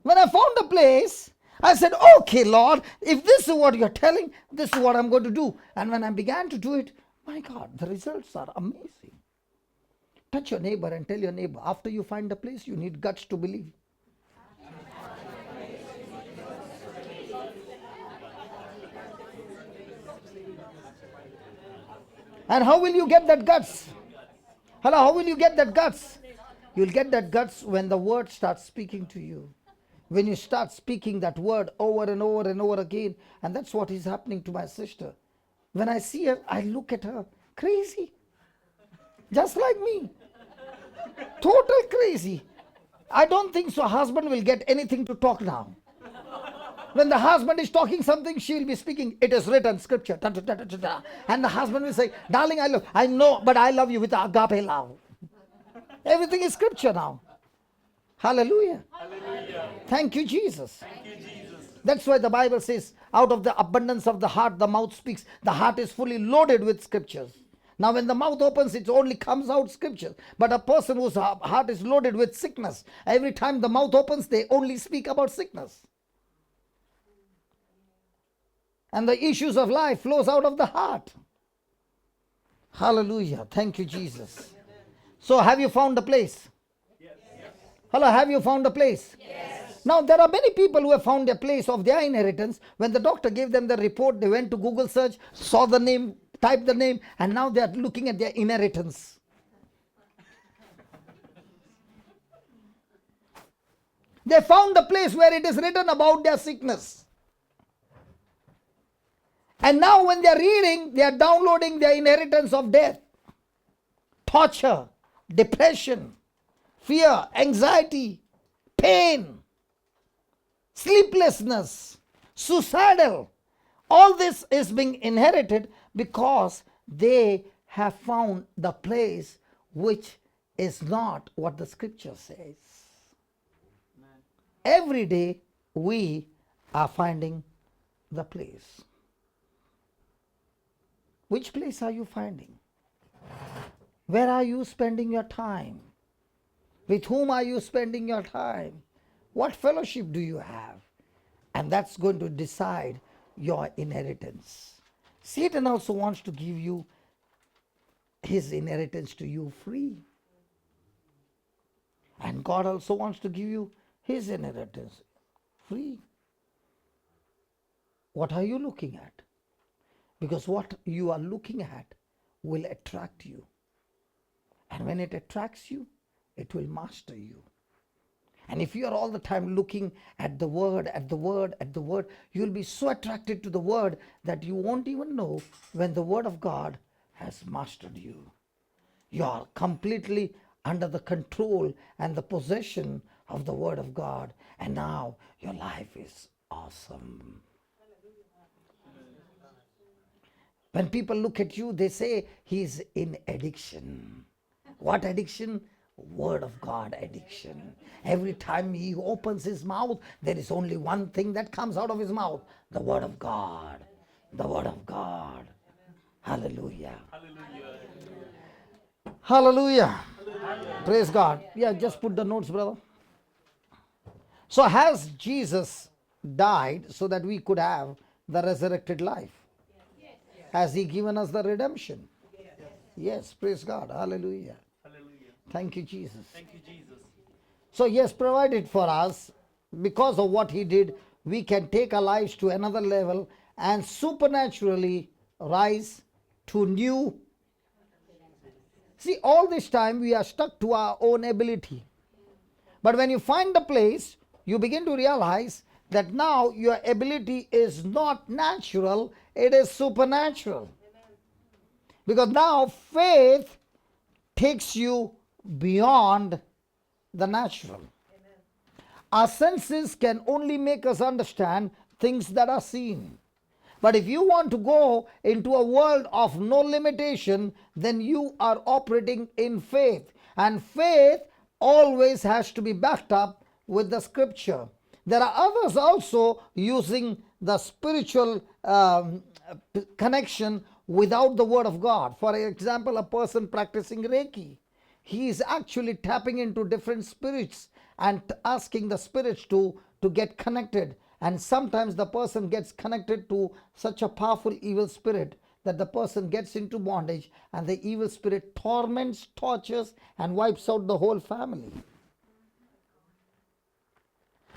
When I found the place, I said, okay, Lord, if this is what you're telling, this is what I'm going to do. And when I began to do it, my God, the results are amazing. Touch your neighbor and tell your neighbor, after you find the place, you need guts to believe. And how will you get that guts? Hello, how will you get that guts? You'll get that guts when the word starts speaking to you. When you start speaking that word over and over and over again. And that's what is happening to my sister. When I see her, I look at her crazy. Just like me. Total crazy. I don't think so husband will get anything to talk now. When the husband is talking something, she will be speaking, it is written, scripture. Da, da, da, da, da. And the husband will say, darling, I know, but I love you with agape love. Everything is scripture now. Hallelujah. Hallelujah. Thank you, Jesus. Thank you, Jesus. That's why the Bible says, out of the abundance of the heart, the mouth speaks. The heart is fully loaded with scriptures. Now, when the mouth opens, it only comes out scripture. But a person whose heart is loaded with sickness, every time the mouth opens, they only speak about sickness. And the issues of life flows out of the heart. Hallelujah. Thank you, Jesus. So have you found the place? Yes. Hello, have you found a place? Yes. Now, there are many people who have found a place of their inheritance. When the doctor gave them the report, they went to Google search, saw the name, typed the name, and now they are looking at their inheritance. They found the place where it is written about their sickness. And now when they are reading, they are downloading their inheritance of death, torture, depression, fear, anxiety, pain, sleeplessness, suicidal. All this is being inherited because they have found the place which is not what the scripture says. Every day we are finding the place. Which place are you finding? Where are you spending your time? With whom are you spending your time? What fellowship do you have? And that's going to decide your inheritance. Satan also wants to give you his inheritance to you free. And God also wants to give you his inheritance free. What are you looking at? Because what you are looking at will attract you. And when it attracts you, it will master you. And if you are all the time looking at the word, at the word, at the word, you will be so attracted to the word that you won't even know when the word of God has mastered you. You are completely under the control and the possession of the word of God. And now your life is awesome. When people look at you, they say he's in addiction. What addiction? Word of God addiction. Every time he opens his mouth, there is only one thing that comes out of his mouth. The word of God. The word of God. Hallelujah. Hallelujah. Hallelujah. Praise God. Yeah, just put the notes, brother. So has Jesus died so that we could have the resurrected life? Has he given us the redemption? Yes, praise God. Hallelujah. Hallelujah. Thank you, Jesus. Thank you, Jesus. So, yes, provided for us, because of what he did, we can take our lives to another level and supernaturally rise to new. See, all this time we are stuck to our own ability. But when you find the place, you begin to realize that now your ability is not natural, it is supernatural. Because now faith takes you beyond the natural. Our senses can only make us understand things that are seen. But if you want to go into a world of no limitation, then you are operating in faith. And faith always has to be backed up with the scripture. There are others also using the spiritual connection without the word of God. For example, a person practicing Reiki, he is actually tapping into different spirits and asking the spirits to get connected. And sometimes the person gets connected to such a powerful evil spirit that the person gets into bondage, and the evil spirit torments, tortures, and wipes out the whole family.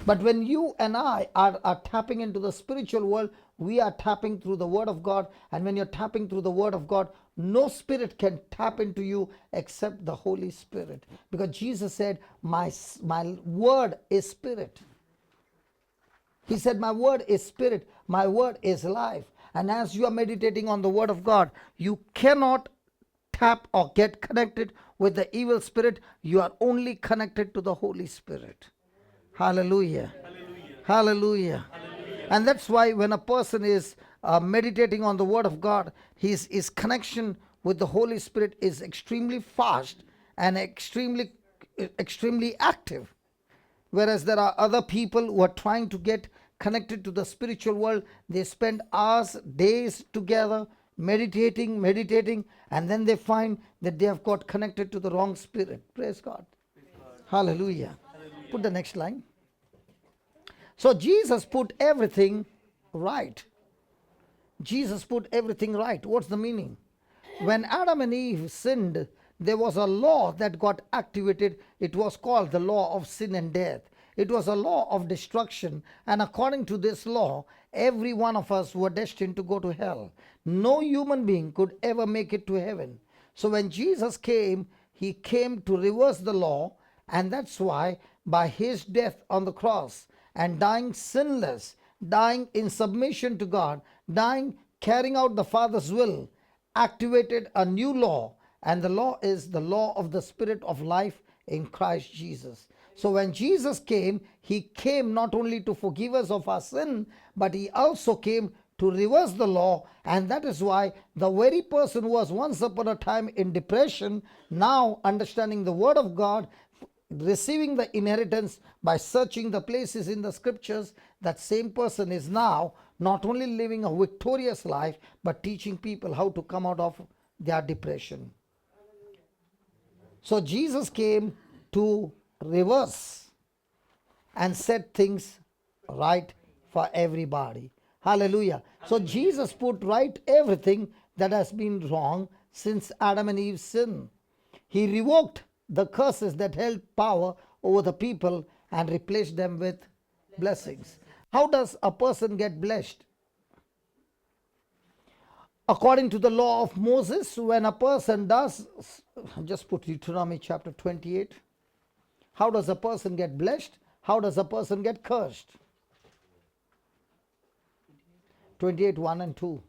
But when you and I are tapping into the spiritual world, we are tapping through the word of God. And when you're tapping through the word of God, no spirit can tap into you except the Holy Spirit. Because Jesus said, my word is spirit. He said, my word is spirit, my word is life. And as you are meditating on the word of God, you cannot tap or get connected with the evil spirit. You are only connected to the Holy Spirit. Hallelujah. Hallelujah. And that's why when a person is meditating on the word of God, his connection with the Holy Spirit is extremely fast and extremely active. Whereas there are other people who are trying to get connected to the spiritual world. They spend hours, days together meditating, and then they find that they have got connected to the wrong spirit. Praise God. Hallelujah. Put the next line. So Jesus put everything right. Jesus put everything right. What's the meaning? When Adam and Eve sinned, there was a law that got activated. It was called the law of sin and death. It was a law of destruction. And according to this law, every one of us were destined to go to hell. No human being could ever make it to heaven. So when Jesus came, he came to reverse the law. And that's why by his death on the cross and dying sinless, dying in submission to God, dying carrying out the Father's will, activated a new law. And the law is the law of the Spirit of life in Christ Jesus. So when Jesus came, he came not only to forgive us of our sin, but he also came to reverse the law. And that is why the very person who was once upon a time in depression, now understanding the word of God, receiving the inheritance by searching the places in the scriptures, that same person is now not only living a victorious life, but teaching people how to come out of their depression. So Jesus came to reverse and set things right for everybody. Hallelujah. So Jesus put right everything that has been wrong since Adam and Eve's sin. He revoked the curses that held power over the people and replaced them with blessings. How does a person get blessed? According to the law of Moses, when a person does, just put Deuteronomy chapter 28. How does a person get blessed? How does a person get cursed? 28, 1 and 2.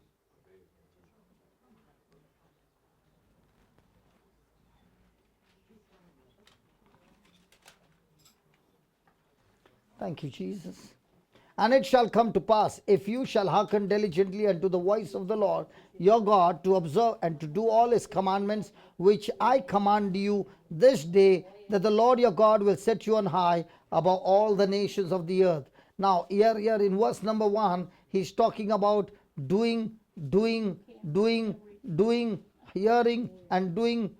Thank you, Jesus. And it shall come to pass, if you shall hearken diligently unto the voice of the Lord your God, to observe and to do all his commandments, which I command you this day, that the Lord your God will set you on high above all the nations of the earth. Now, here in verse number 1, he's talking about doing, hearing and doing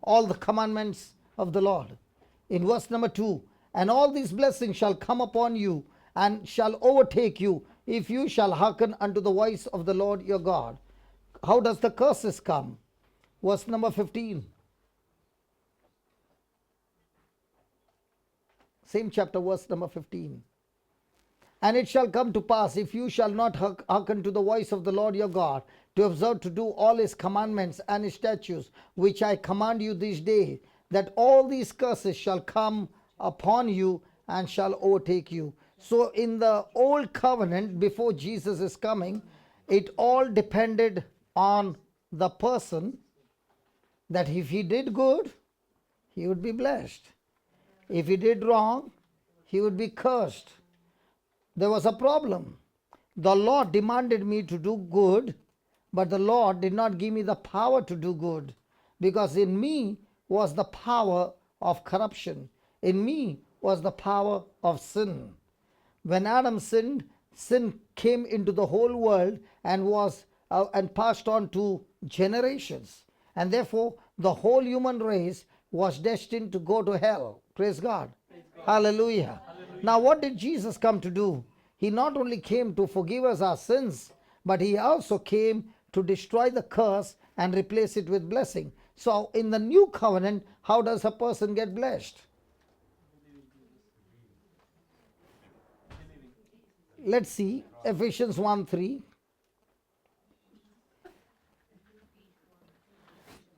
all the commandments of the Lord. In verse number 2, and all these blessings shall come upon you and shall overtake you if you shall hearken unto the voice of the Lord your God. How does the curses come? Verse number 15. Same chapter, verse number 15. And it shall come to pass, if you shall not hearken to the voice of the Lord your God, to observe to do all his commandments and his statutes, which I command you this day, that all these curses shall come upon you and shall overtake you. So in the old covenant, before Jesus is coming, it all depended on the person, that if he did good, he would be blessed. If he did wrong, he would be cursed. There was a problem. The Lord demanded me to do good, but the Lord did not give me the power to do good, because in me was the power of corruption. In me was the power of sin. When Adam sinned, sin came into the whole world and was and passed on to generations. And therefore, the whole human race was destined to go to hell. Praise God. Hallelujah. Now, what did Jesus come to do? He not only came to forgive us our sins, but he also came to destroy the curse and replace it with blessing. So, in the new covenant, how does a person get blessed? Let's see Ephesians 1:3.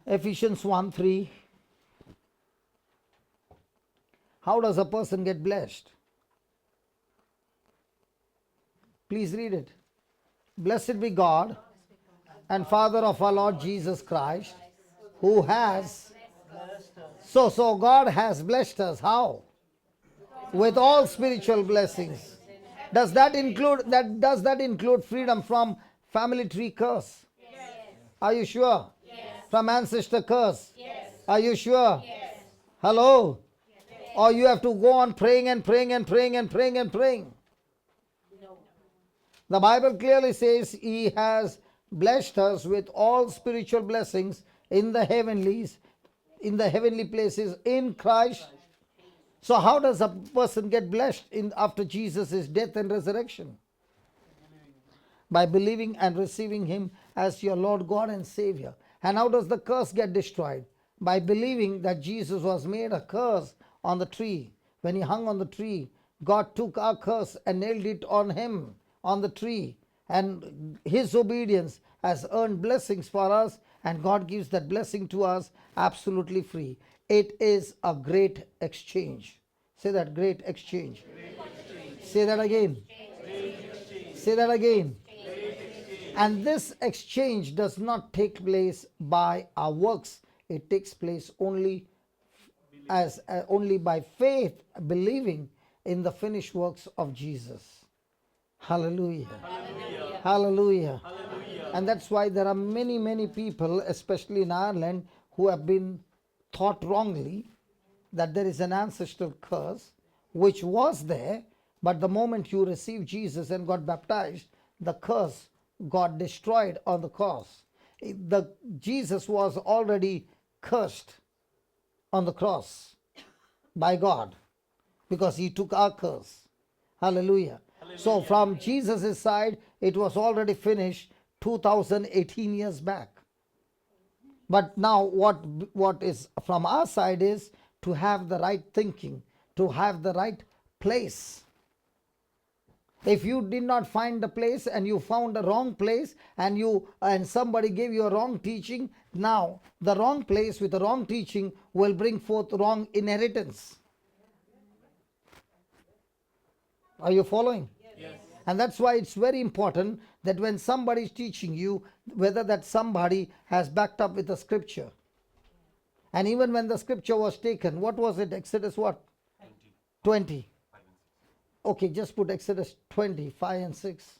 Ephesians 1:3. How does a person get blessed? Please read it. Blessed be God and Father of our Lord Jesus Christ, who has. So God has blessed us. How? With all spiritual blessings. Does that include freedom from family tree curse? Yes. Are you sure? Yes. From ancestor curse? Yes. Are you sure? Yes. Hello? Or you have to go on praying and praying and praying and praying and praying? No. The Bible clearly says he has blessed us with all spiritual blessings in the heavenlies, in the heavenly places in Christ. So how does a person get blessed after Jesus' death and resurrection? By believing and receiving him as your Lord God and Savior. And how does the curse get destroyed? By believing that Jesus was made a curse on the tree. When he hung on the tree, God took our curse and nailed it on him on the tree. And his obedience has earned blessings for us, and God gives that blessing to us absolutely free. It is a great exchange. Say that, great exchange. Say that again. Say that again. And this exchange does not take place by our works. It takes place only by faith, believing in the finished works of Jesus. Hallelujah. Hallelujah. Hallelujah. Hallelujah. And that's why there are many people, especially in Ireland, who have been taught wrongly that there is an ancestral curse which was there, but the moment you received Jesus and got baptized, the curse got destroyed on the cross. Jesus was already cursed on the cross by God because he took our curse. Hallelujah. So from Jesus' side, it was already finished 2018 years back. But now what is from our side is to have the right thinking, to have the right place. If you did not find the place and you found a wrong place and somebody gave you a wrong teaching, now the wrong place with the wrong teaching will bring forth wrong inheritance. Are you following? Yes. And that's why it's very important that when somebody is teaching you, whether that somebody has backed up with the scripture. And even when the scripture was taken, what was it? Exodus what? 20. Okay, just put Exodus 20, 5 and 6.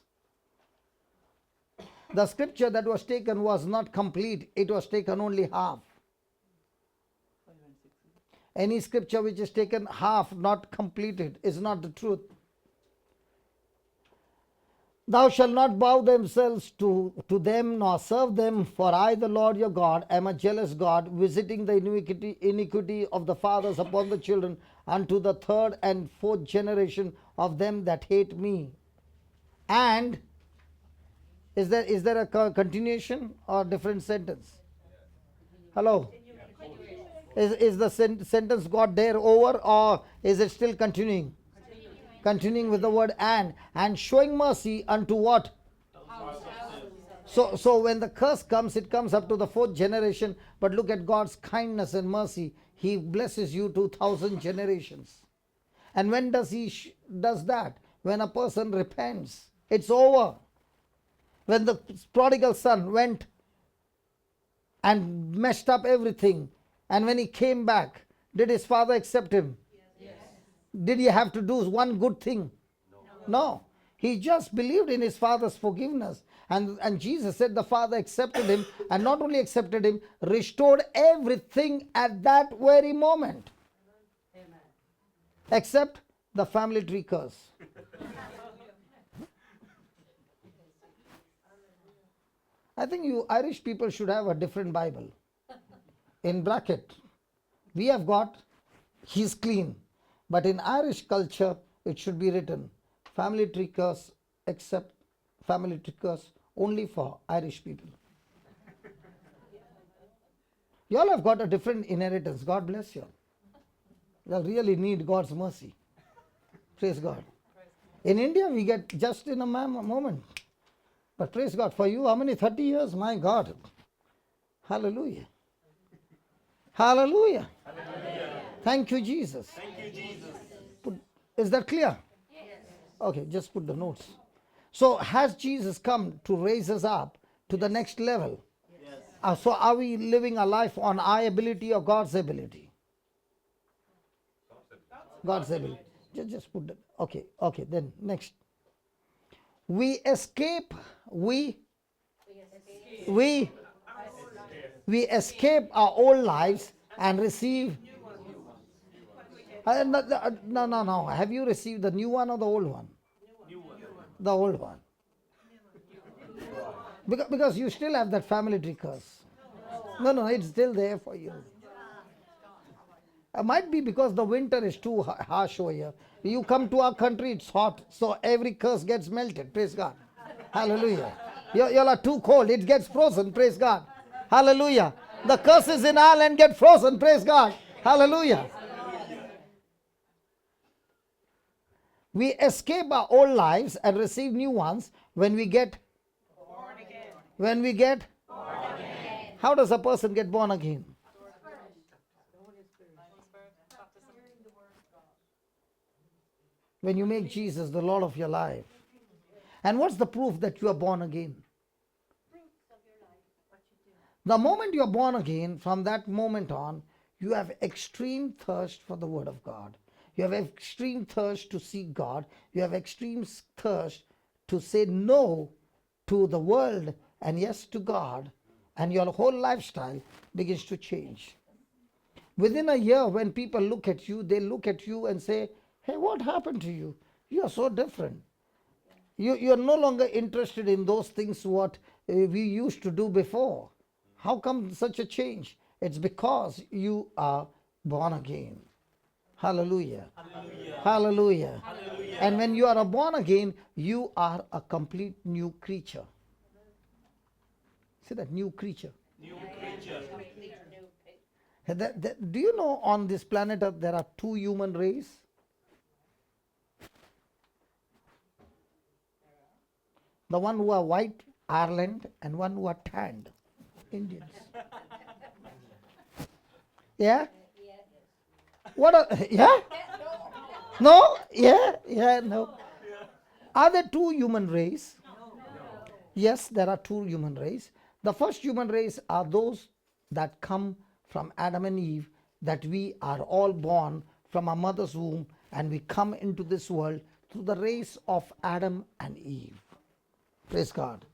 The scripture that was taken was not complete. It was taken only half. Any scripture which is taken half, not completed, is not the truth. Thou shalt not bow themselves to them, nor serve them, for I, the Lord your God, am a jealous God, visiting the iniquity of the fathers upon the children, unto the third and fourth generation of them that hate me. And is there a continuation or different sentence? Hello? Is the sentence got there over, or is it still continuing? Continuing with the word and showing mercy unto what? So when the curse comes, it comes up to the fourth generation. But look at God's kindness and mercy. He blesses you to 1,000 generations. And when does he does that? When a person repents, it's over. When the prodigal son went and messed up everything, and when he came back, did his father accept him? Yes. Did he have to do one good thing? No. He just believed in his father's forgiveness. And Jesus said the father accepted him, and not only accepted him, restored everything at that very moment. Except the family tree curse. I think you Irish people should have a different Bible. In bracket, we have got, he's clean. But in Irish culture, it should be written, family tree curse, except family tree curse only for Irish people. You all have got a different inheritance. God bless you. You really need God's mercy. Praise God. In India, we get just in a moment. But praise God, for you, how many? 30 years? My God. Hallelujah. Hallelujah. Hallelujah. Thank you, Jesus. Thank you, Jesus. Is that clear? Yes. Okay, just put the notes. So, has Jesus come to raise us up to the next level? Yes. So, are we living a life on our ability or God's ability? God's ability. Just put that. Okay, then next. We escape our old lives and receive. No. Have you received the new one or the old one? The old one. Because you still have that family tree curse. No, it's still there for you. It might be because the winter is too harsh over here. You come to our country, it's hot, so every curse gets melted. Praise God. Hallelujah. You all are too cold, it gets frozen. Praise God. Hallelujah. The curses in our land get frozen. Praise God. Hallelujah. We escape our old lives and receive new ones when we get born again. When we get born again. How does a person get born again? When you make Jesus the Lord of your life. And what's the proof that you are born again? The moment you are born again, from that moment on, you have extreme thirst for the Word of God. You have extreme thirst to seek God. You have extreme thirst to say no to the world and yes to God. And your whole lifestyle begins to change. Within a year, when people look at you, they look at you and say, hey, what happened to you? You are so different. You are no longer interested in those things what we used to do before. How come such a change? It's because you are born again. Hallelujah. Hallelujah. Hallelujah. Hallelujah. And when you are born again, you are a complete new creature. See that, new creature. New creature. Do you know on this planet Earth there are two human races? The one who are white, Ireland, and one who are tanned, Indians. Yeah? What are, yeah? No? Yeah, no. Are there two human races? Yes, there are two human races. The first human race are those that come from Adam and Eve, that we are all born from our mother's womb and we come into this world through the race of Adam and Eve. Praise God.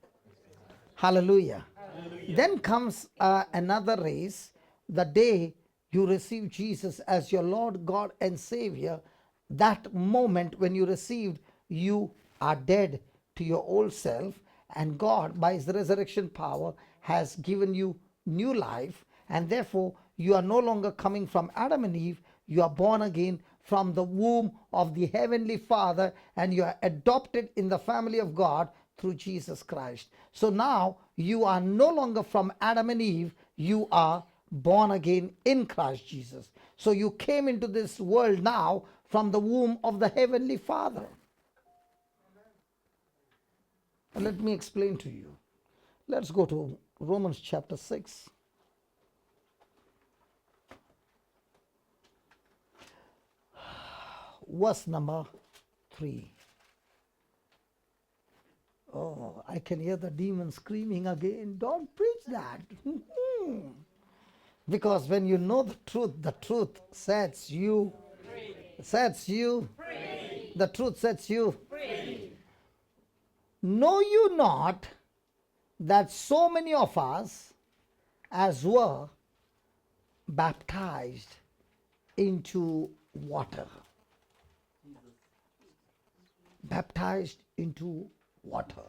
Hallelujah. Hallelujah. Then comes another race, the day you receive Jesus as your Lord, God and Savior. That moment when you received, you are dead to your old self, and God by His resurrection power has given you new life, and therefore you are no longer coming from Adam and Eve. You are born again from the womb of the Heavenly Father, and you are adopted in the family of God through Jesus Christ. So now you are no longer from Adam and Eve, you are born again in Christ Jesus. So you came into this world now from the womb of the Heavenly Father. Let me explain to you. Let's go to Romans chapter 6. Verse number 3. Oh, I can hear the demon screaming again. Don't preach that. Because when you know the truth sets you sets you free. The truth sets you free. Know you not that so many of us as were baptized into water? Baptized into water.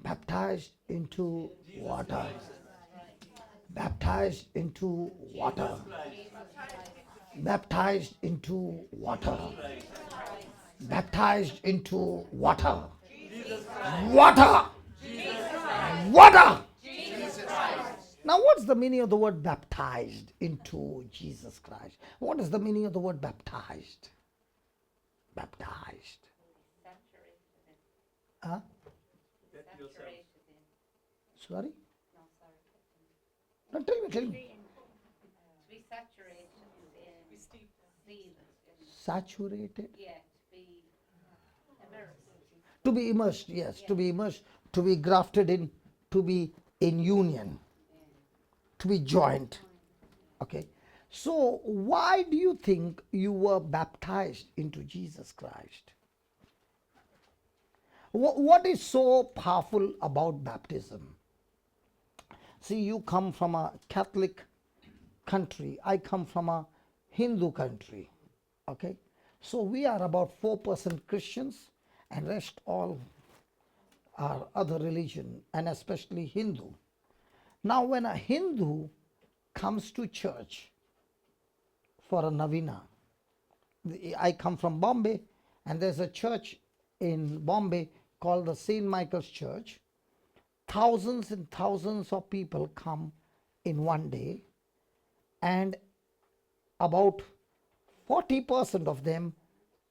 Baptized into water. Baptized into water. Baptized into water. Baptized into water. Water. Water. Now, what's the meaning of the word baptized into Jesus Christ? What is the meaning of the word baptized? Baptized. Huh? Sorry? No, tell me. To be saturated in steam. Saturated. Yeah, to be immersed. To be immersed, yes. To be immersed, to be grafted in, to be in union, to be joined. Okay. So, why do you think you were baptized into Jesus Christ? What is so powerful about baptism? See, you come from a Catholic country. I come from a Hindu country. Okay. So, we are about 4% Christians and rest all are other religion and especially Hindu. Now, when a Hindu comes to church for a Navina, I come from Bombay and there's a church in Bombay called the St. Michael's Church. Thousands and thousands of people come in one day and about 40% of them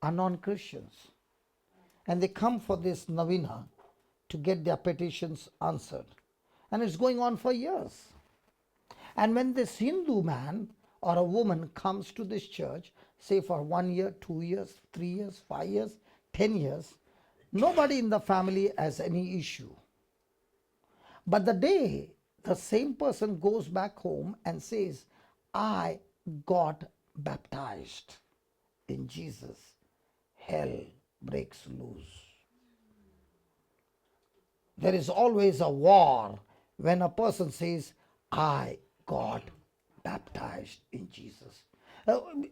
are non-Christians. And they come for this Navina to get their petitions answered. And it's going on for years. And when this Hindu man or a woman comes to this church, say for 1 year, 2 years, 3 years, 5 years, 10 years, nobody in the family has any issue. But the day the same person goes back home and says, I got baptized in Jesus, hell breaks loose. There is always a war when a person says, I got baptized in Jesus.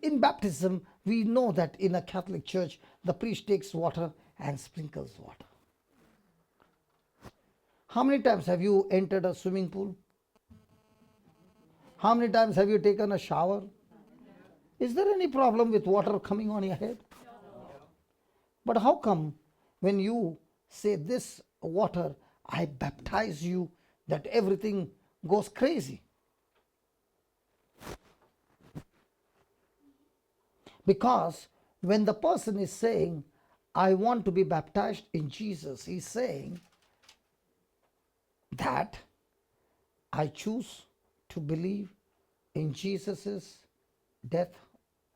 In baptism, we know that in a Catholic church, the priest takes water and sprinkles water. How many times have you entered a swimming pool? How many times have you taken a shower? Is there any problem with water coming on your head? But how come when you say this water, I baptize you, that everything goes crazy? Because when the person is saying, I want to be baptized in Jesus, he's saying that I choose to believe in Jesus' death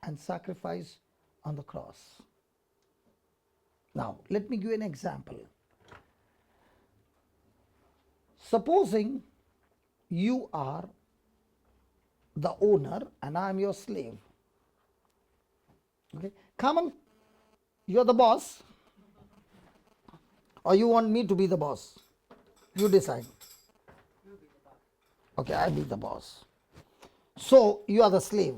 and sacrifice on the cross. Now, let me give you an example. Supposing you are the owner and I am your slave. Okay, Kamal, you're the boss, or you want me to be the boss? You decide. Okay, I'll be the boss. So you are the slave,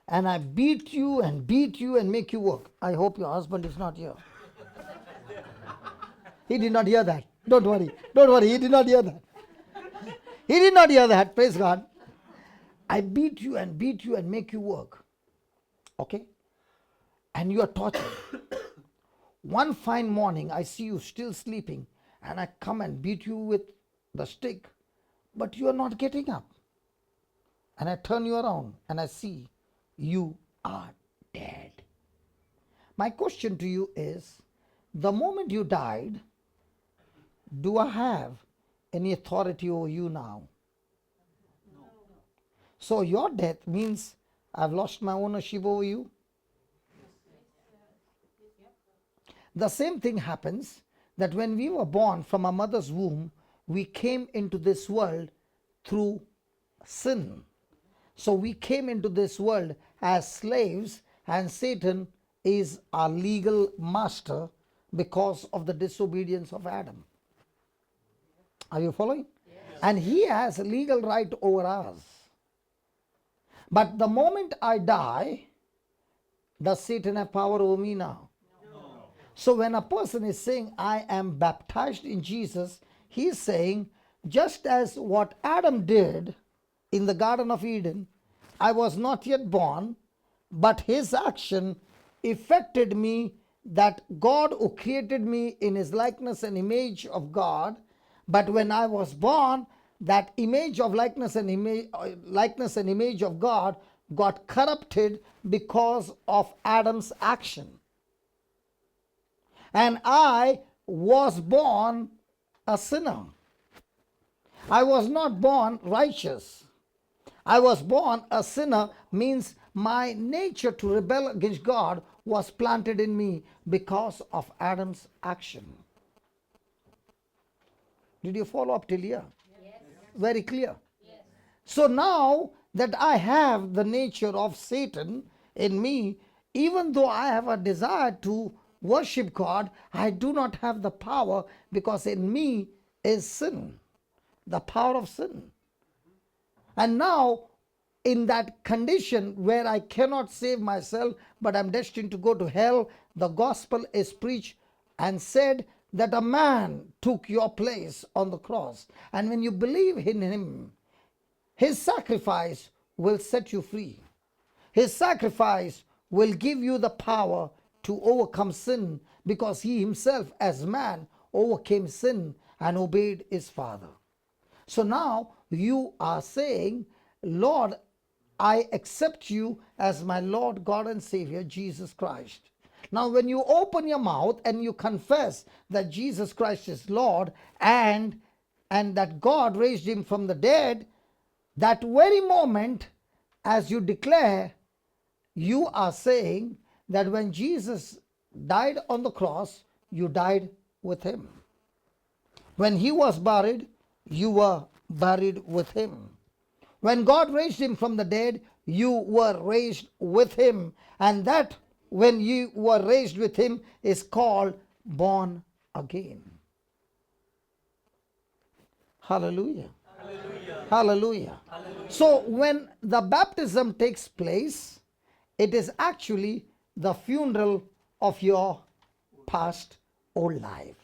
and I beat you and make you work. I hope your husband is not here. He did not hear that. Don't worry. He did not hear that. He did not hear that. Praise God. I beat you and make you work. Okay? And you are tortured. One fine morning, I see you still sleeping, and I come and beat you with the stick, but you are not getting up. And I turn you around and I see you are dead. My question to you is, the moment you died, do I have any authority over you now? No. So your death means I've lost my ownership over you? The same thing happens that when we were born from our mother's womb, we came into this world through sin. So we came into this world as slaves and Satan is our legal master because of the disobedience of Adam. Are you following? Yes. And he has a legal right over us. But the moment I die, does Satan have power over me now? No. So when a person is saying, I am baptized in Jesus, he is saying, just as what Adam did in the Garden of Eden, I was not yet born, but his action affected me, that God who created me in his likeness and image of God, but when I was born, that image of likeness and image of God got corrupted because of Adam's action. And I was born a sinner. I was not born righteous. I was born a sinner, means my nature to rebel against God was planted in me because of Adam's action. Did you follow up till here? Yes. Very clear. Yes. So now that I have the nature of Satan in me, even though I have a desire to worship God, I do not have the power, because in me is sin, the power of sin. And now, in that condition where I cannot save myself, but I'm destined to go to hell, the gospel is preached and said that a man took your place on the cross. And when you believe in him, his sacrifice will set you free. His sacrifice will give you the power to overcome sin, because he himself as man overcame sin and obeyed his Father. So now you are saying, Lord, I accept you as my Lord, God and Savior, Jesus Christ. Now when you open your mouth and you confess that Jesus Christ is Lord and that God raised him from the dead, that very moment as you declare, you are saying that when Jesus died on the cross, you died with him. When he was buried, you were buried with him. When God raised him from the dead, you were raised with him. And that when you were raised with him is called born again. Hallelujah. Hallelujah. Hallelujah. Hallelujah. So when the baptism takes place, it is actually the funeral of your past old life.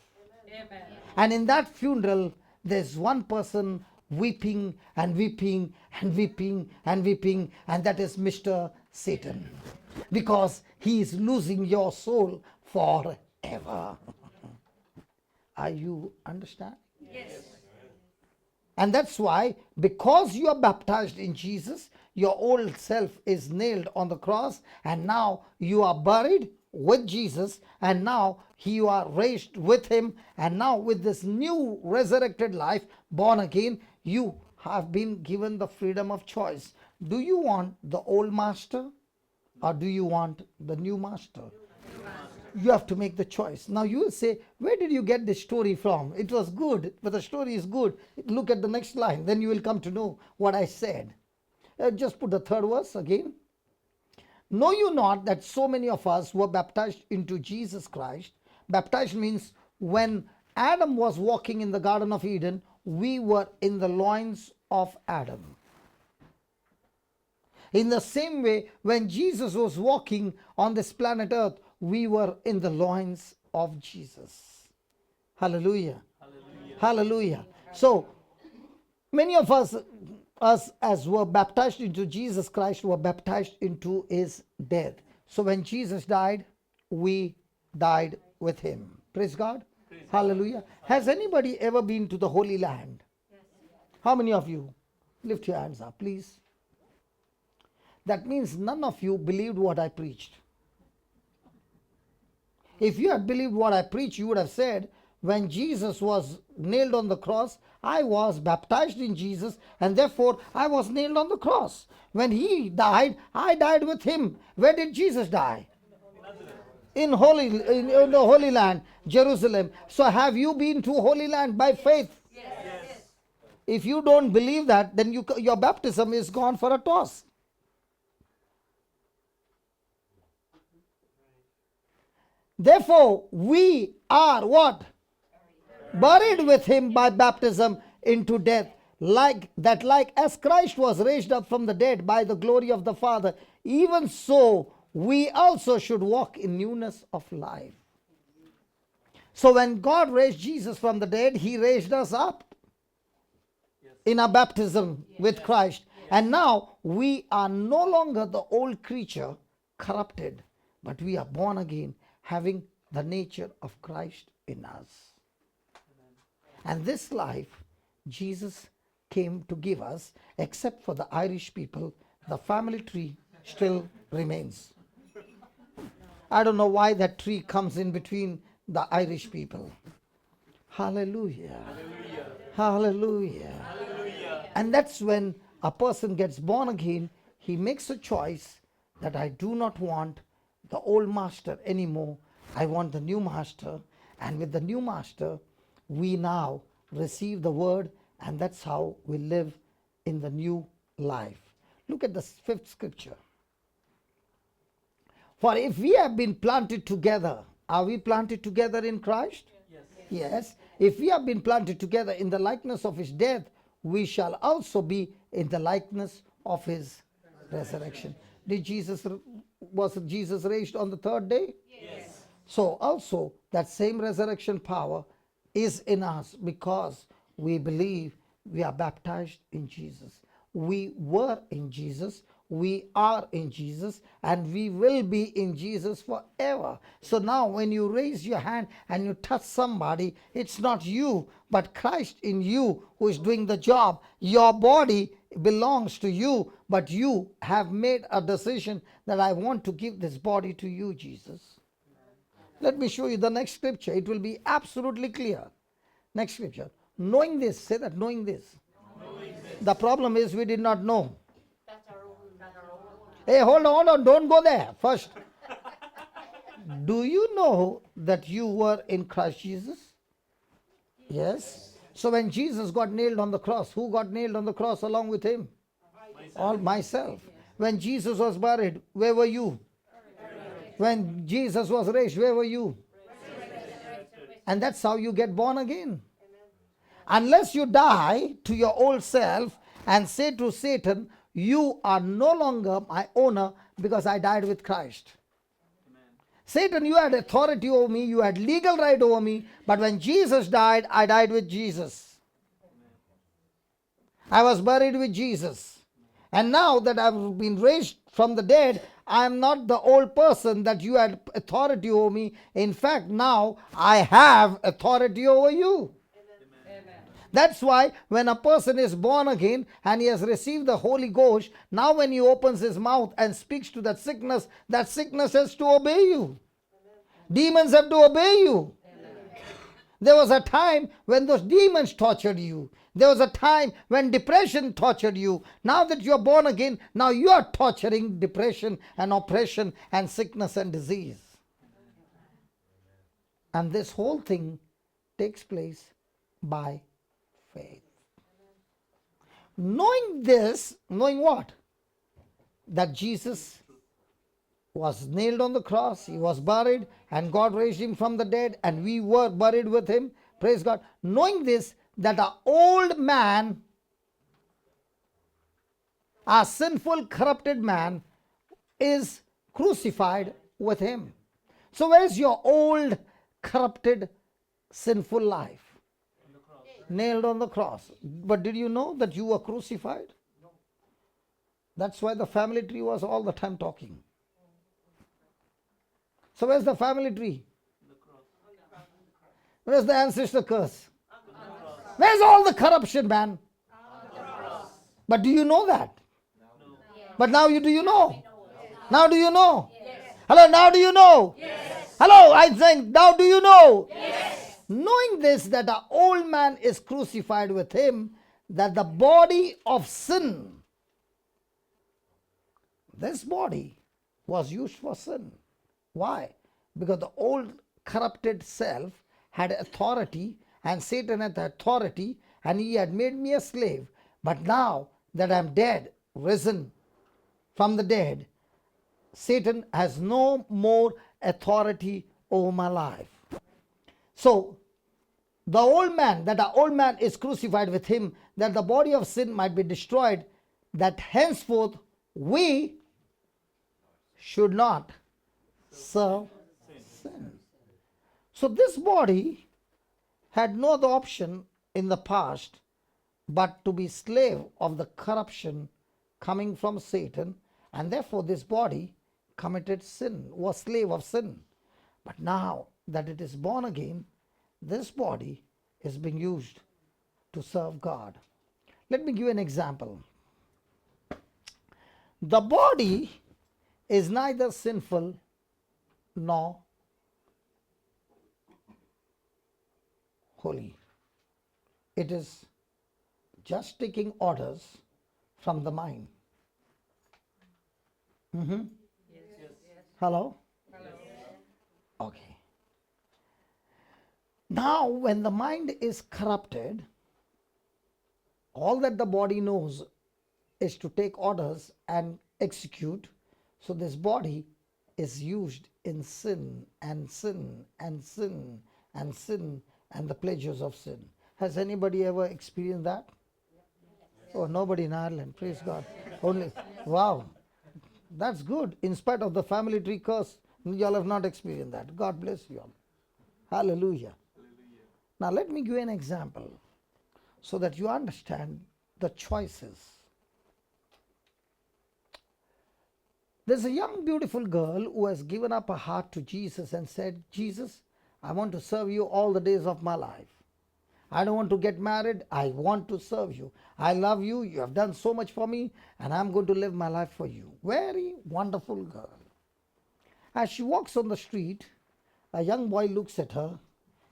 Amen. And in that funeral, there's one person weeping and weeping and weeping and weeping, and that is Mr. Satan, because he is losing your soul forever. Are you understand? Yes. And that's why, because you are baptized in Jesus, your old self is nailed on the cross, and now you are buried with Jesus, and now you are raised with him, and now with this new resurrected life, born again, you have been given the freedom of choice. Do you want the old master, or do you want the new master? You have to make the choice. Now you will say, where did you get this story from? It was good, but the story is good. Look at the next line, then you will come to know what I said. Just put the third verse again. Know you not that so many of us were baptized into Jesus Christ? Baptized means when Adam was walking in the Garden of Eden, we were in the loins of Adam. In the same way, when Jesus was walking on this planet Earth, we were in the loins of Jesus. Hallelujah. Hallelujah. Hallelujah. So, many of us as were baptized into Jesus Christ were baptized into his death. So when Jesus died, we died with him. Praise God. Praise Hallelujah. God. Has anybody ever been to the Holy Land? Yes. How many of you? Lift your hands up, please. That means none of you believed what I preached. If you had believed what I preached, you would have said, when Jesus was nailed on the cross, I was baptized in Jesus, and therefore I was nailed on the cross. When he died, I died with him. Where did Jesus die? In the Holy Land, Jerusalem. So have you been to Holy Land by faith? Yes. If you don't believe that, then your baptism is gone for a toss. Therefore, we are what? Buried with him by baptism into death, like as Christ was raised up from the dead by the glory of the Father, even so we also should walk in newness of life. So when God raised Jesus from the dead, he raised us up in our baptism with Christ. And now we are no longer the old creature corrupted, but we are born again, having the nature of Christ in us. And this life Jesus came to give us, except for the Irish people, the family tree still remains. I don't know why that tree comes in between the Irish people. Hallelujah. Hallelujah. Hallelujah. And that's when a person gets born again, he makes a choice that I do not want the old master anymore. I want the new master. And with the new master, we now receive the word, and that's how we live in the new life. Look at the fifth scripture. For if we have been planted together, are we planted together in Christ? Yes. Yes. If we have been planted together in the likeness of his death, we shall also be in the likeness of his resurrection. Was Jesus raised on the third day? Yes. So also that same resurrection power is in us because we believe we are baptized in Jesus. We were in Jesus, we are in Jesus, and we will be in Jesus forever. So now when you raise your hand and you touch somebody, it's not you, but Christ in you who is doing the job. Your body belongs to you, but you have made a decision that I want to give this body to you, Jesus. Let me show you the next scripture. It will be absolutely clear. Next scripture. Knowing this, say that, knowing this. The problem is we did not know. Hey, hold on, don't go there. First, do you know that you were in Christ Jesus? Yes. So when Jesus got nailed on the cross, who got nailed on the cross along with him? All myself. When Jesus was buried, where were you? When Jesus was raised, where were you? And that's how you get born again. Unless you die to your old self and say to Satan, you are no longer my owner because I died with Christ. Amen. Satan, you had authority over me, you had legal right over me, but when Jesus died, I died with Jesus. I was buried with Jesus. And now that I've been raised from the dead, I am not the old person that you had authority over me. In fact, now I have authority over you. That's why when a person is born again and he has received the Holy Ghost, now when he opens his mouth and speaks to that sickness has to obey you. Demons have to obey you. There was a time when those demons tortured you. There was a time when depression tortured you. Now that you are born again, now you are torturing depression and oppression and sickness and disease. And this whole thing takes place by faith. Knowing this, knowing what? That Jesus was nailed on the cross, he was buried, and God raised him from the dead, and we were buried with him. Praise God. Knowing this, that our old man, our sinful, corrupted man, is crucified with him. So where's your old, corrupted, sinful life? Nailed on the cross. But did you know that you were crucified? No. That's why the family tree was all the time talking. So where's the family tree? Where's the ancestor curse? Where's all the corruption, man? But do you know that? No. But now do you know? Now do you know? Hello, now do you know? Hello, I think, now do you know? Knowing this, that our old man is crucified with him, that the body of sin, this body was used for sin. Why? Because the old corrupted self had authority, and Satan had the authority, and he had made me a slave. But now that I'm dead, risen from the dead, Satan has no more authority over my life. So, the old man, that our old man is crucified with him, that the body of sin might be destroyed, that henceforth we should not serve sin. So, this body had no other option in the past but to be slave of the corruption coming from Satan, and therefore this body committed sin, was slave of sin. But now that it is born again, this body is being used to serve God. Let me give you an example. The body is neither sinful nor holy. It is just taking orders from the mind. Hello? Okay. Now, when the mind is corrupted, all that the body knows is to take orders and execute. So, this body is used in sin and sin and sin and sin and the pleasures of sin. Has anybody ever experienced that? Oh, nobody in Ireland. Praise God. Only, wow. That's good. In spite of the family tree curse, you all have not experienced that. God bless you all. Hallelujah. Now, let me give you an example so that you understand the choices. There's a young, beautiful girl who has given up her heart to Jesus and said, Jesus, I want to serve you all the days of my life. I don't want to get married. I want to serve you. I love you. You have done so much for me, and I'm going to live my life for you. Very wonderful girl. As she walks on the street, a young boy looks at her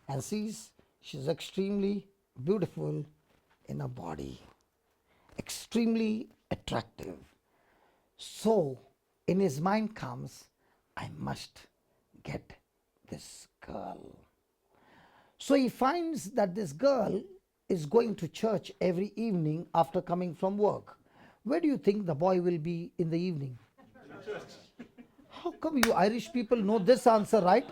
and sees she's extremely beautiful in her body, extremely attractive. So, in his mind comes, I must get this girl. So he finds that this girl is going to church every evening after coming from work. Where do you think the boy will be in the evening? How come you Irish people know this answer, right?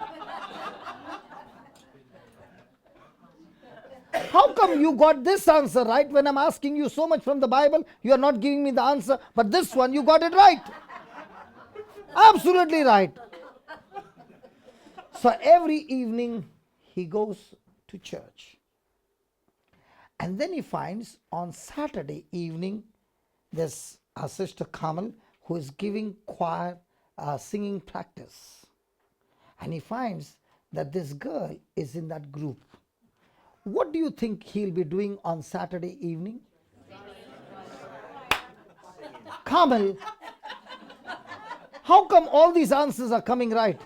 How come you got this answer right when I'm asking you so much from the Bible? You are not giving me the answer, but this one you got it right. Absolutely right. So every evening he goes to church. And then he finds on Saturday evening there's our sister Kamal who is giving choir singing practice. And he finds that this girl is in that group. What do you think he'll be doing on Saturday evening? Kamal, how come all these answers are coming right?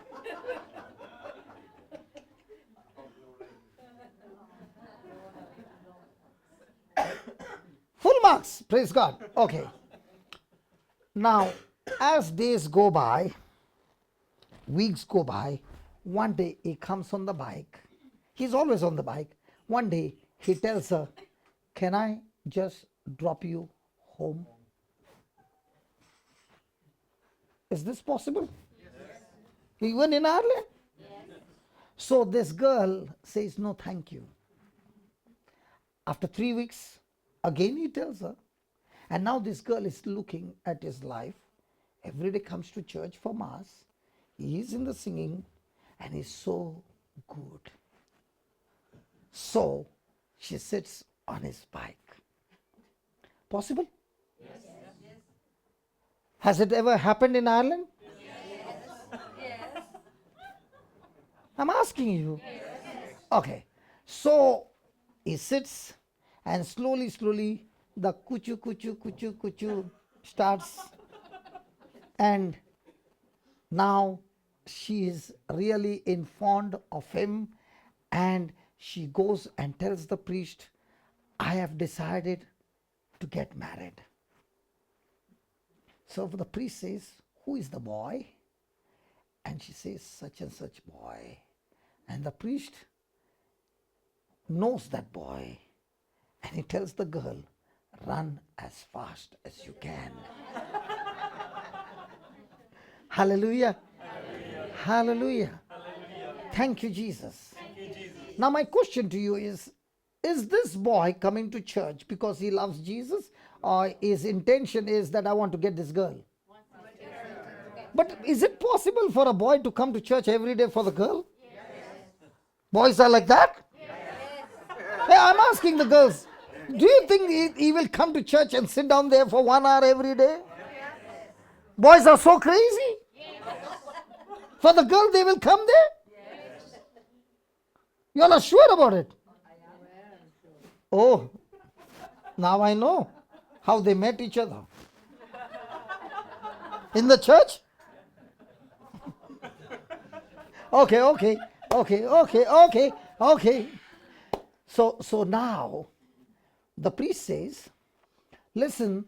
Full marks, praise God. Okay. Now, as days go by, weeks go by, one day he comes on the bike. He's always on the bike. One day he tells her, can I just drop you home? Is this possible? Yes. Even in Ireland? Yes. So this girl says, no, thank you. After 3 weeks, again he tells her. And now this girl is looking at his life. Every day comes to church for Mass. He is in the singing and he's so good. So she sits on his bike. Possible? Yes. Yes. Has it ever happened in Ireland? Yes. Yes. I'm asking you. Yes. Okay. So he sits and slowly the kuchu kuchu kuchu kuchu starts. And now she is really in fond of him, and she goes and tells the priest, I have decided to get married. So the priest says, who is the boy? And she says, such and such boy. And the priest knows that boy, and he tells the girl, run as fast as you can. Hallelujah. Hallelujah. Hallelujah. Thank you, Jesus. Now, my question to you is this boy coming to church because he loves Jesus, or his intention is that I want to get this girl? But is it possible for a boy to come to church every day for the girl? Boys are like that? Hey, I'm asking the girls, do you think he will come to church and sit down there for 1 hour every day? Boys are so crazy. For the girl, they will come there? You all are sure about it? Oh, now I know how they met each other. In the church? Okay. So now the priest says, listen,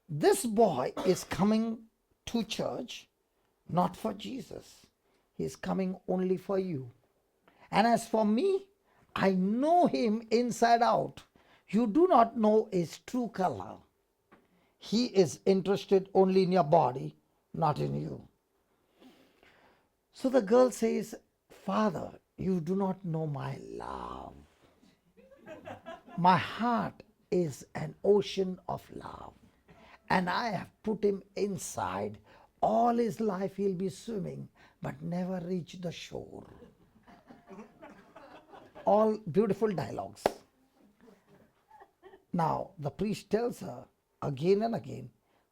this boy is coming to church not for Jesus. He's coming only for you. And as for me, I know him inside out. You do not know his true color. He is interested only in your body, not in you. So the girl says, Father, you do not know my love. My heart is an ocean of love, and I have put him inside. All his life he'll be swimming, but never reach the shore. All beautiful dialogues. Now, the priest tells her again and again,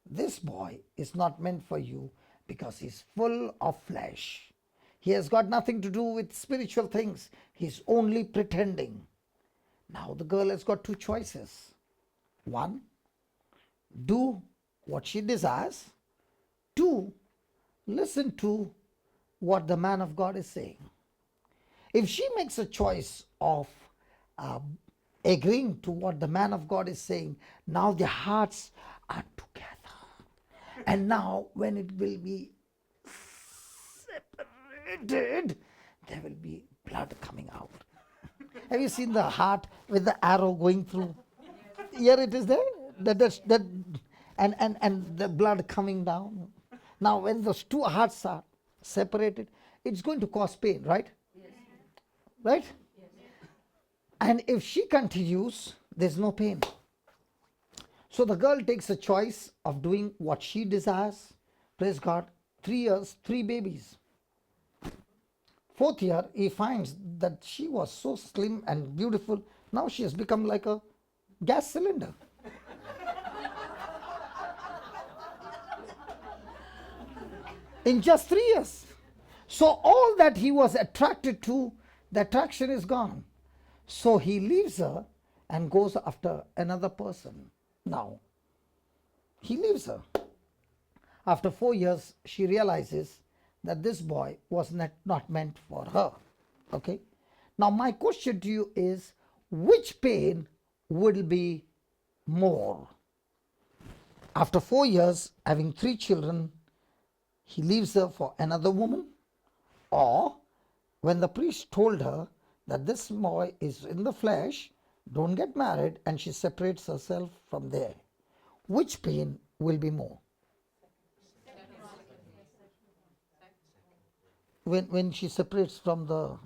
this boy is not meant for you because he's full of flesh. He has got nothing to do with spiritual things. He's only pretending. Now, the girl has got two choices. One, do what she desires. Two, listen to what the man of God is saying. If she makes a choice of agreeing to what the man of God is saying, now their hearts are together. And now when it will be separated, there will be blood coming out. Have you seen the heart with the arrow going through? Here it is there, and the blood coming down. Now when those two hearts are separated, it's going to cause pain, right? Right? Yes. And if she continues, there's no pain. So the girl takes a choice of doing what she desires. Praise God. 3 years, 3 babies. 4th year, he finds that she was so slim and beautiful. Now she has become like a gas cylinder. In just 3 years. So all that he was attracted to, the attraction is gone. So he leaves her and goes after another person. Now, he leaves her. After 4 years, she realizes that this boy was not meant for her. Okay? Now, my question to you is, which pain will be more? After 4 years, having 3 children, he leaves her for another woman? Or when the priest told her that this boy is in the flesh, don't get married, and she separates herself from there, which pain will be more? When she separates from the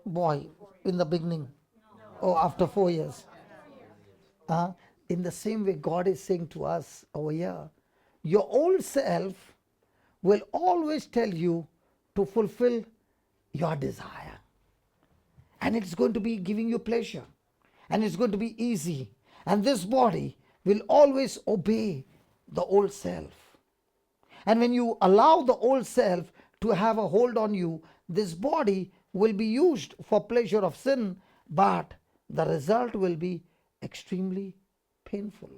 boy in the beginning, or after 4 years. In the same way, God is saying to us over here, your old self will always tell you to fulfill your desire. And it's going to be giving you pleasure. And it's going to be easy. And this body will always obey the old self. And when you allow the old self to have a hold on you, this body will be used for pleasure of sin, but the result will be extremely painful.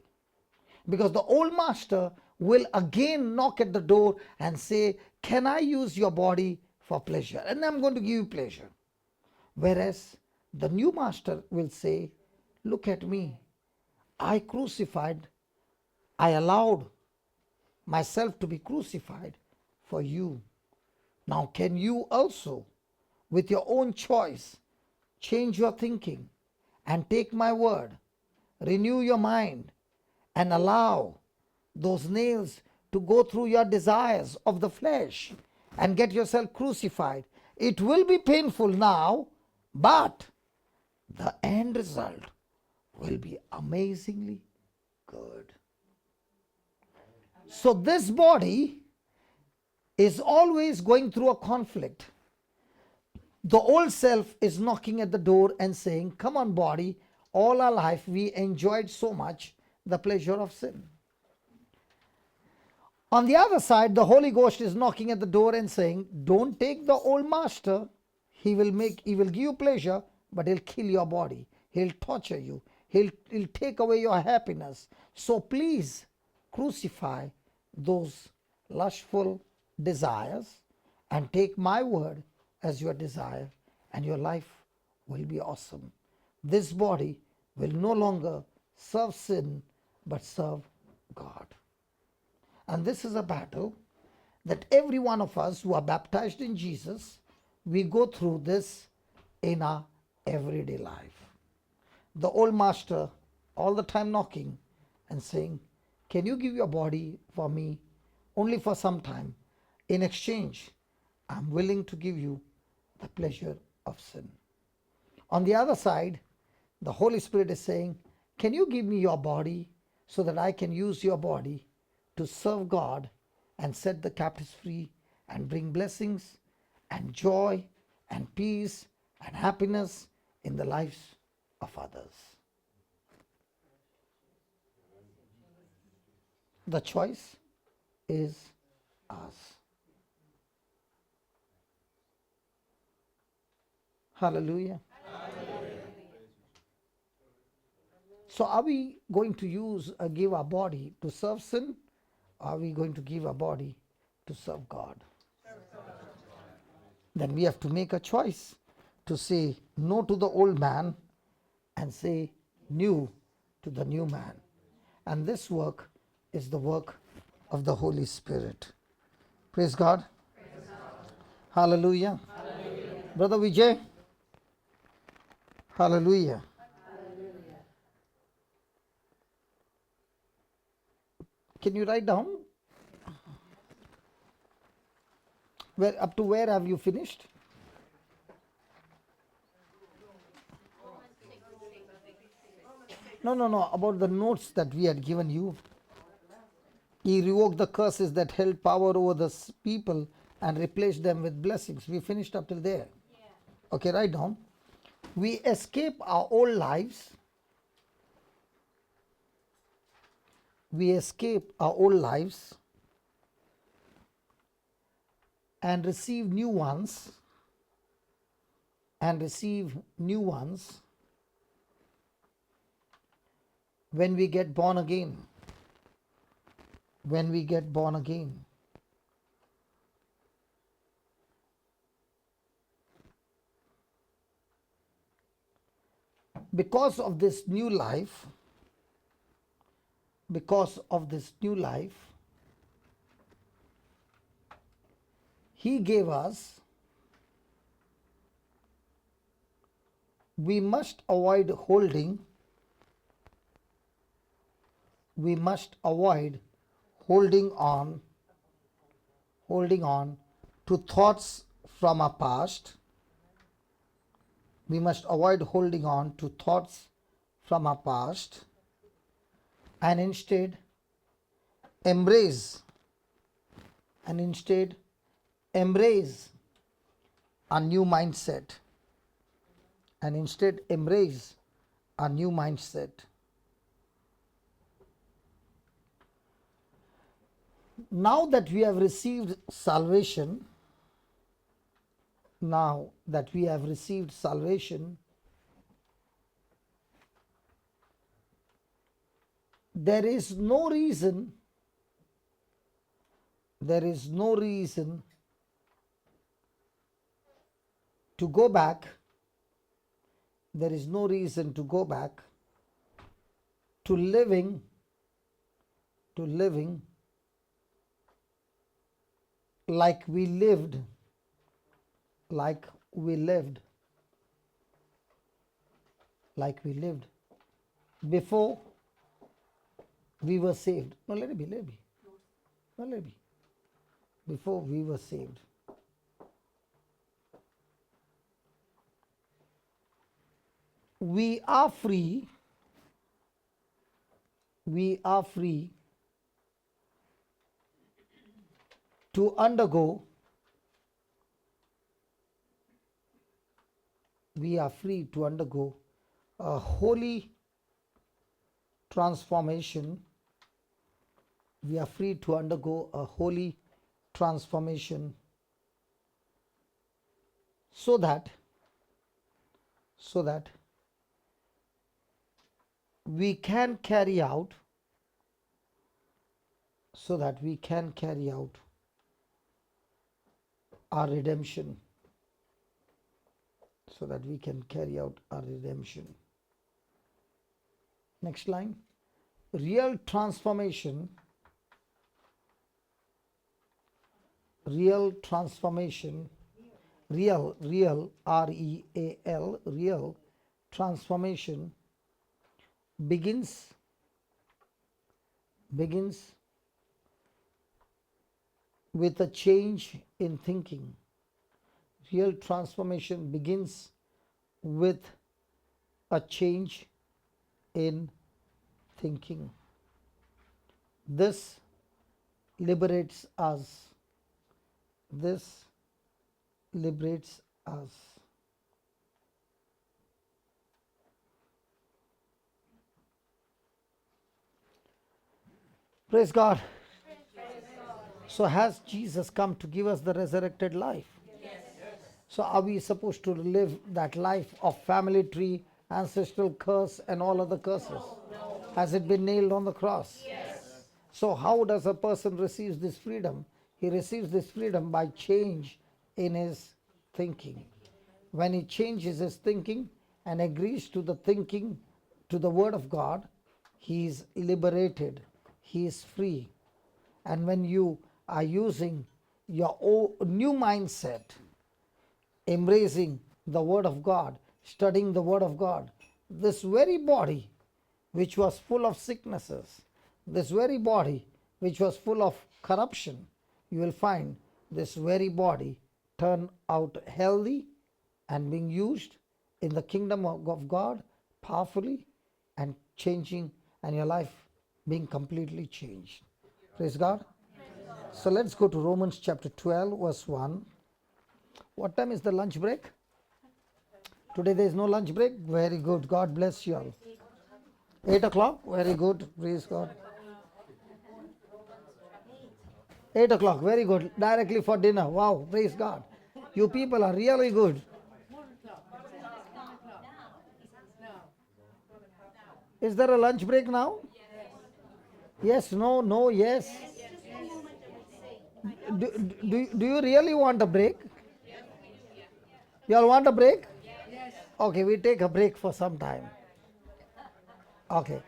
Because the old master will again knock at the door and say, can I use your body for pleasure? And I'm going to give you pleasure. Whereas the new master will say, look at me. I allowed myself to be crucified for you. Now can you also, with your own choice, change your thinking and take my word, renew your mind, and allow those nails to go through your desires of the flesh and get yourself crucified, It will be painful now, but the end result will be amazingly good. So this body is always going through a conflict. The old self is knocking at the door and saying, come on, body, all our life we enjoyed so much the pleasure of sin. On the other side, the Holy Ghost is knocking at the door and saying, don't take the old master. He will give you pleasure, but he'll kill your body. He'll torture you. He'll take away your happiness. So please crucify those lustful desires and take my word as your desire, and your life will be awesome. This body will no longer serve sin, but serve God. And this is a battle that every one of us who are baptized in Jesus, we go through this in our everyday life. The old master all the time knocking and saying, can you give your body for me only for some time? In exchange, I'm willing to give you the pleasure of sin. On the other side, the Holy Spirit is saying, can you give me your body so that I can use your body to serve God and set the captives free and bring blessings and joy and peace and happiness in the lives of others. The choice is ours. Hallelujah. So are we going to give our body to serve sin? Or are we going to give our body to serve God? Then we have to make a choice to say no to the old man and say new to the new man. And this work is the work of the Holy Spirit. Praise God. Praise God. Hallelujah. Hallelujah. Brother Vijay. Hallelujah. Hallelujah. Can you write down? Up to where have you finished? No, about the notes that we had given you. He revoked the curses that held power over the people and replaced them with blessings. We finished up till there. Yeah. Okay, write down. We escape our old lives. We escape our old lives and receive new ones. When we get born again. When we get born again. Because of this new life, He gave us, we must avoid holding on to thoughts from our past. We must avoid holding on to thoughts from our past and instead embrace a new mindset. Now that we have received salvation, there is no reason to go back. There is no reason to go back to living like we lived before we were saved. No, let it be. Before we were saved. we are free. We are free to undergo. We are free to undergo a holy transformation. We are free to undergo a holy transformation so that we can carry out our redemption. So that we can carry out our redemption. Next line. Real transformation. Real transformation. Real, R-E-A-L, real transformation begins with a change in thinking. Real transformation begins with a change in thinking. This liberates us. This liberates us. Praise God. So has Jesus come to give us the resurrected life? So are we supposed to live that life of family tree, ancestral curse and all other curses? Has it been nailed on the cross? Yes. So how does a person receive this freedom? He receives this freedom by change in his thinking. When he changes his thinking and agrees to the thinking, to the word of God, he is liberated. He is free. And when you are using your own new mindset, embracing the word of God, studying the word of God, this very body which was full of sicknesses, this very body which was full of corruption, you will find this very body turn out healthy and being used in the kingdom of God powerfully and changing, and your life being completely changed. Praise God. So let's go to Romans chapter 12 verse 1. What time is the lunch break? Today there is no lunch break? Very good. God bless you all. 8 o'clock? Very good. Praise God. 8 o'clock. Very good. Directly for dinner. Wow. Praise God. You people are really good. Is there a lunch break now? Yes, no, no, yes. Do you really want a break? You all want a break? Okay, we take a break for some time. Okay.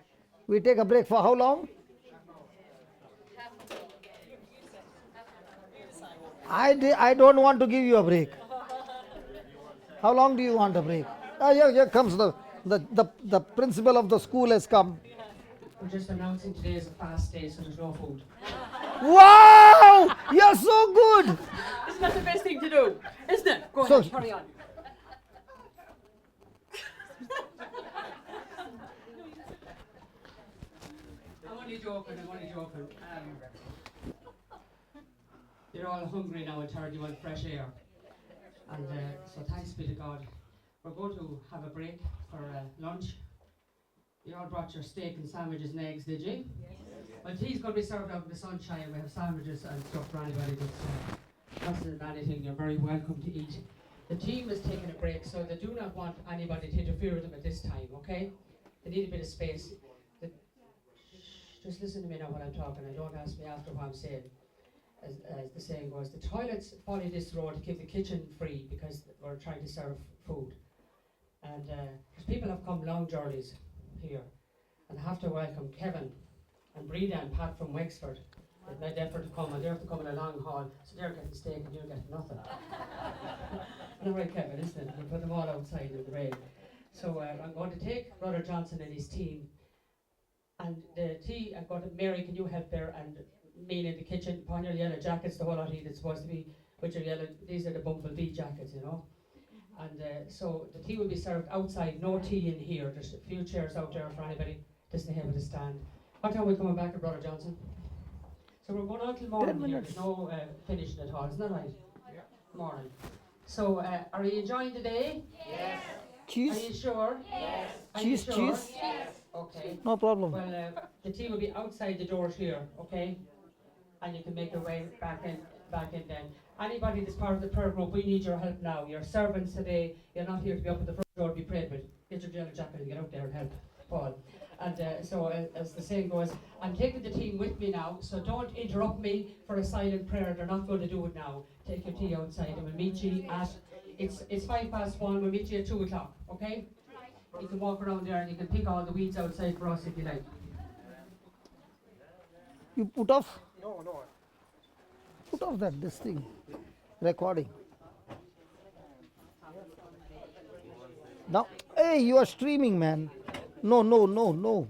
We take a break for how long? I don't want to give you a break. How long do you want a break? Ah, here comes the principal of the school has come. We're just announcing today is a fast day, so there's no food. Wow! You're so good! Isn't that the best thing to do? Isn't it? Go So- ahead, carry on. I'm only joking. You're all hungry now and tired, you want fresh air. And so thanks be to God. We're going to have a break for lunch. You all brought your steak and sandwiches and eggs, did you? Yes. Well, tea's going to be served out in the sunshine. We have sandwiches and stuff for anybody that's anything. You're very welcome to eat. The team is taking a break, so they do not want anybody to interfere with them at this time, okay? They need a bit of space. Just listen to me now when I'm talking, and don't ask me after what I'm saying. As the saying goes, the toilets follow this road to keep the kitchen free because we're trying to serve food. And people have come long journeys here. And I have to welcome Kevin and Breda and Pat from Wexford. They've made the effort to come, and they're to come in a long haul, so they're getting steak and you're getting nothing. Not right, Kevin, isn't it? We put them all outside in the rain. So I'm going to take Brother Johnson and his team, and the tea, I've got Mary, can you help there, and me in the kitchen, put on your yellow jackets, the whole lot of you that's supposed to be with your yellow, these are the bumblebee jackets, you know. And so the tea will be served outside, no tea in here. There's a few chairs out there for anybody to stay able to stand. What time are we coming back, Brother Johnson? So we're going on till morning here. minutes. There's no finishing at all, isn't that right? Yeah. Morning. So are you enjoying the day? Are you Cheese? sure? Yes. Cheese, cheese? Okay. No problem. Well, the tea will be outside the doors here, okay? And you can make your way back in then. Anybody that's part of the prayer group, we need your help now. You're servants today. You're not here to be up at the front door to be prayed with. Get your yellow jacket and get out there and help Paul. And so, as the saying goes, I'm taking the team with me now, so don't interrupt me for a silent prayer. They're not going to do it now. Take your tea outside and we'll meet you at, it's 1:05, we'll meet you at 2 o'clock, okay? You can walk around there and you can pick all the weeds outside for us if you like. You put off? No. Put off this thing. Recording. Now, hey, you are streaming, man. No.